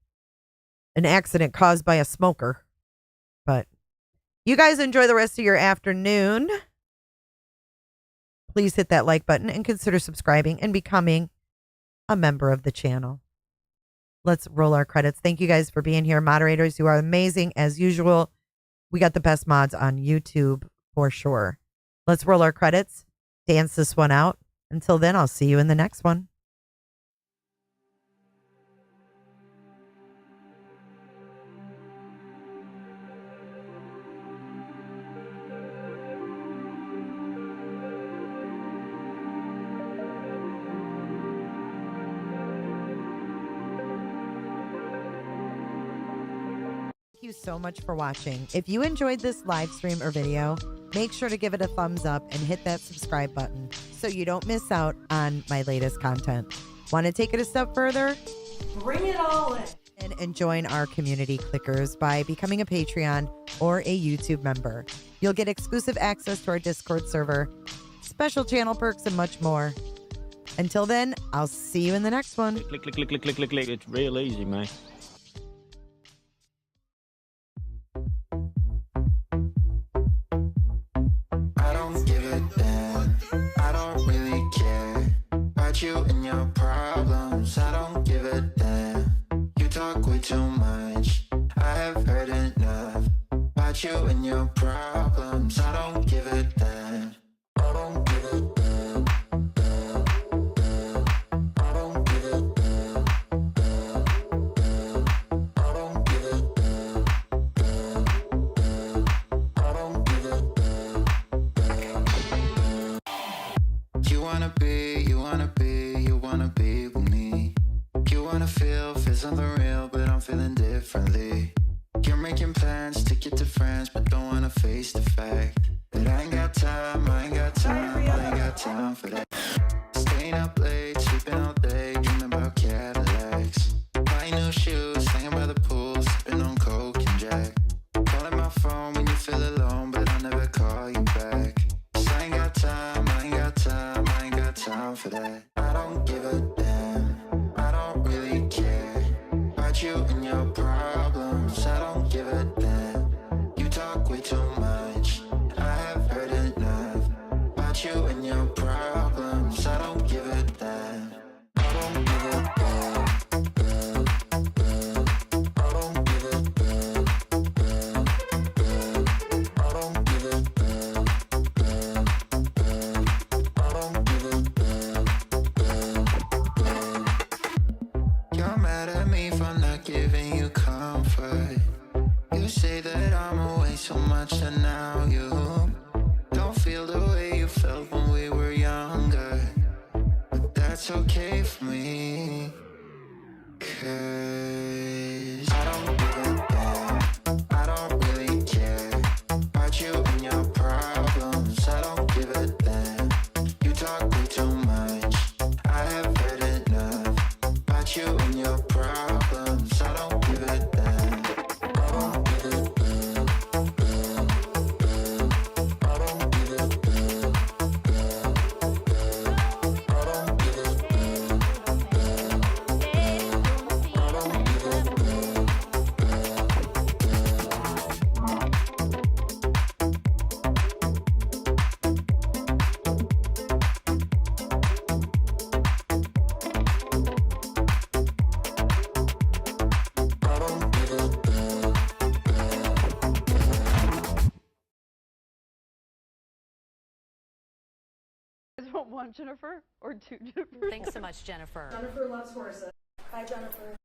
accident caused by a smoker. But you guys enjoy the rest of your afternoon. Please hit that like button and consider subscribing and becoming a member of the channel. Let's roll our credits. Thank you guys for being here. Moderators, you are amazing as usual. We got the best mods on YouTube for sure. Let's roll our credits, dance this one out. Until then, I'll see you in the next one. Thank you so much for watching. If you enjoyed this live stream or video, make sure to give it a thumbs up and hit that subscribe button so you don't miss out on my latest content. Want to take it a step further? Bring it all in. And join our community clickers by becoming a Patreon or a YouTube member. You'll get exclusive access to our Discord server, special channel perks, and much more. Until then, I'll see you in the next one. Click, click, click, click, click, click, click. It's real easy, man. I don't give a damn. I don't really care about you and your problems. I don't give a damn. You talk way too much. I have heard enough about you and your problems. I don't give a damn. I don't give a damn. I don't give a damn. I don't give a damn. I don't give a damn. You wanna be with me. You wanna feel something real, but I'm feeling differently. You're making plans to get to friends, but don't wanna face the fact that I ain't got time, I ain't got time for that. Staying up late, sleeping all day, dreaming about Cadillacs. Buying new shoes, hanging by the pool, sipping on Coke and Jack. Calling my phone when you feel alone, but I'll never call you back. 'Cause I ain't got time, I ain't got time for that. I don't give a damn, I don't really care about you and your problems. I don't give a damn. You talk way too much. I have heard enough about you and your problems. I don't give a damn. I don't give a damn. I don't give a damn. I don't give a damn. I don't give a damn. You're mad at me for not giving you comfort. You say that I'm away so much and now you don't feel the way you felt when we were younger. But that's okay for me, 'cause I don't give a damn. I don't really care about you and your problems. I don't give a damn. You talk way too much. I have heard enough about you and your problems. I don't give a damn. I don't give a damn. I don't give a damn. guys want one Jennifer or two Jennifer? Thanks so much, Jennifer. Jennifer loves horses. Bye, Jennifer.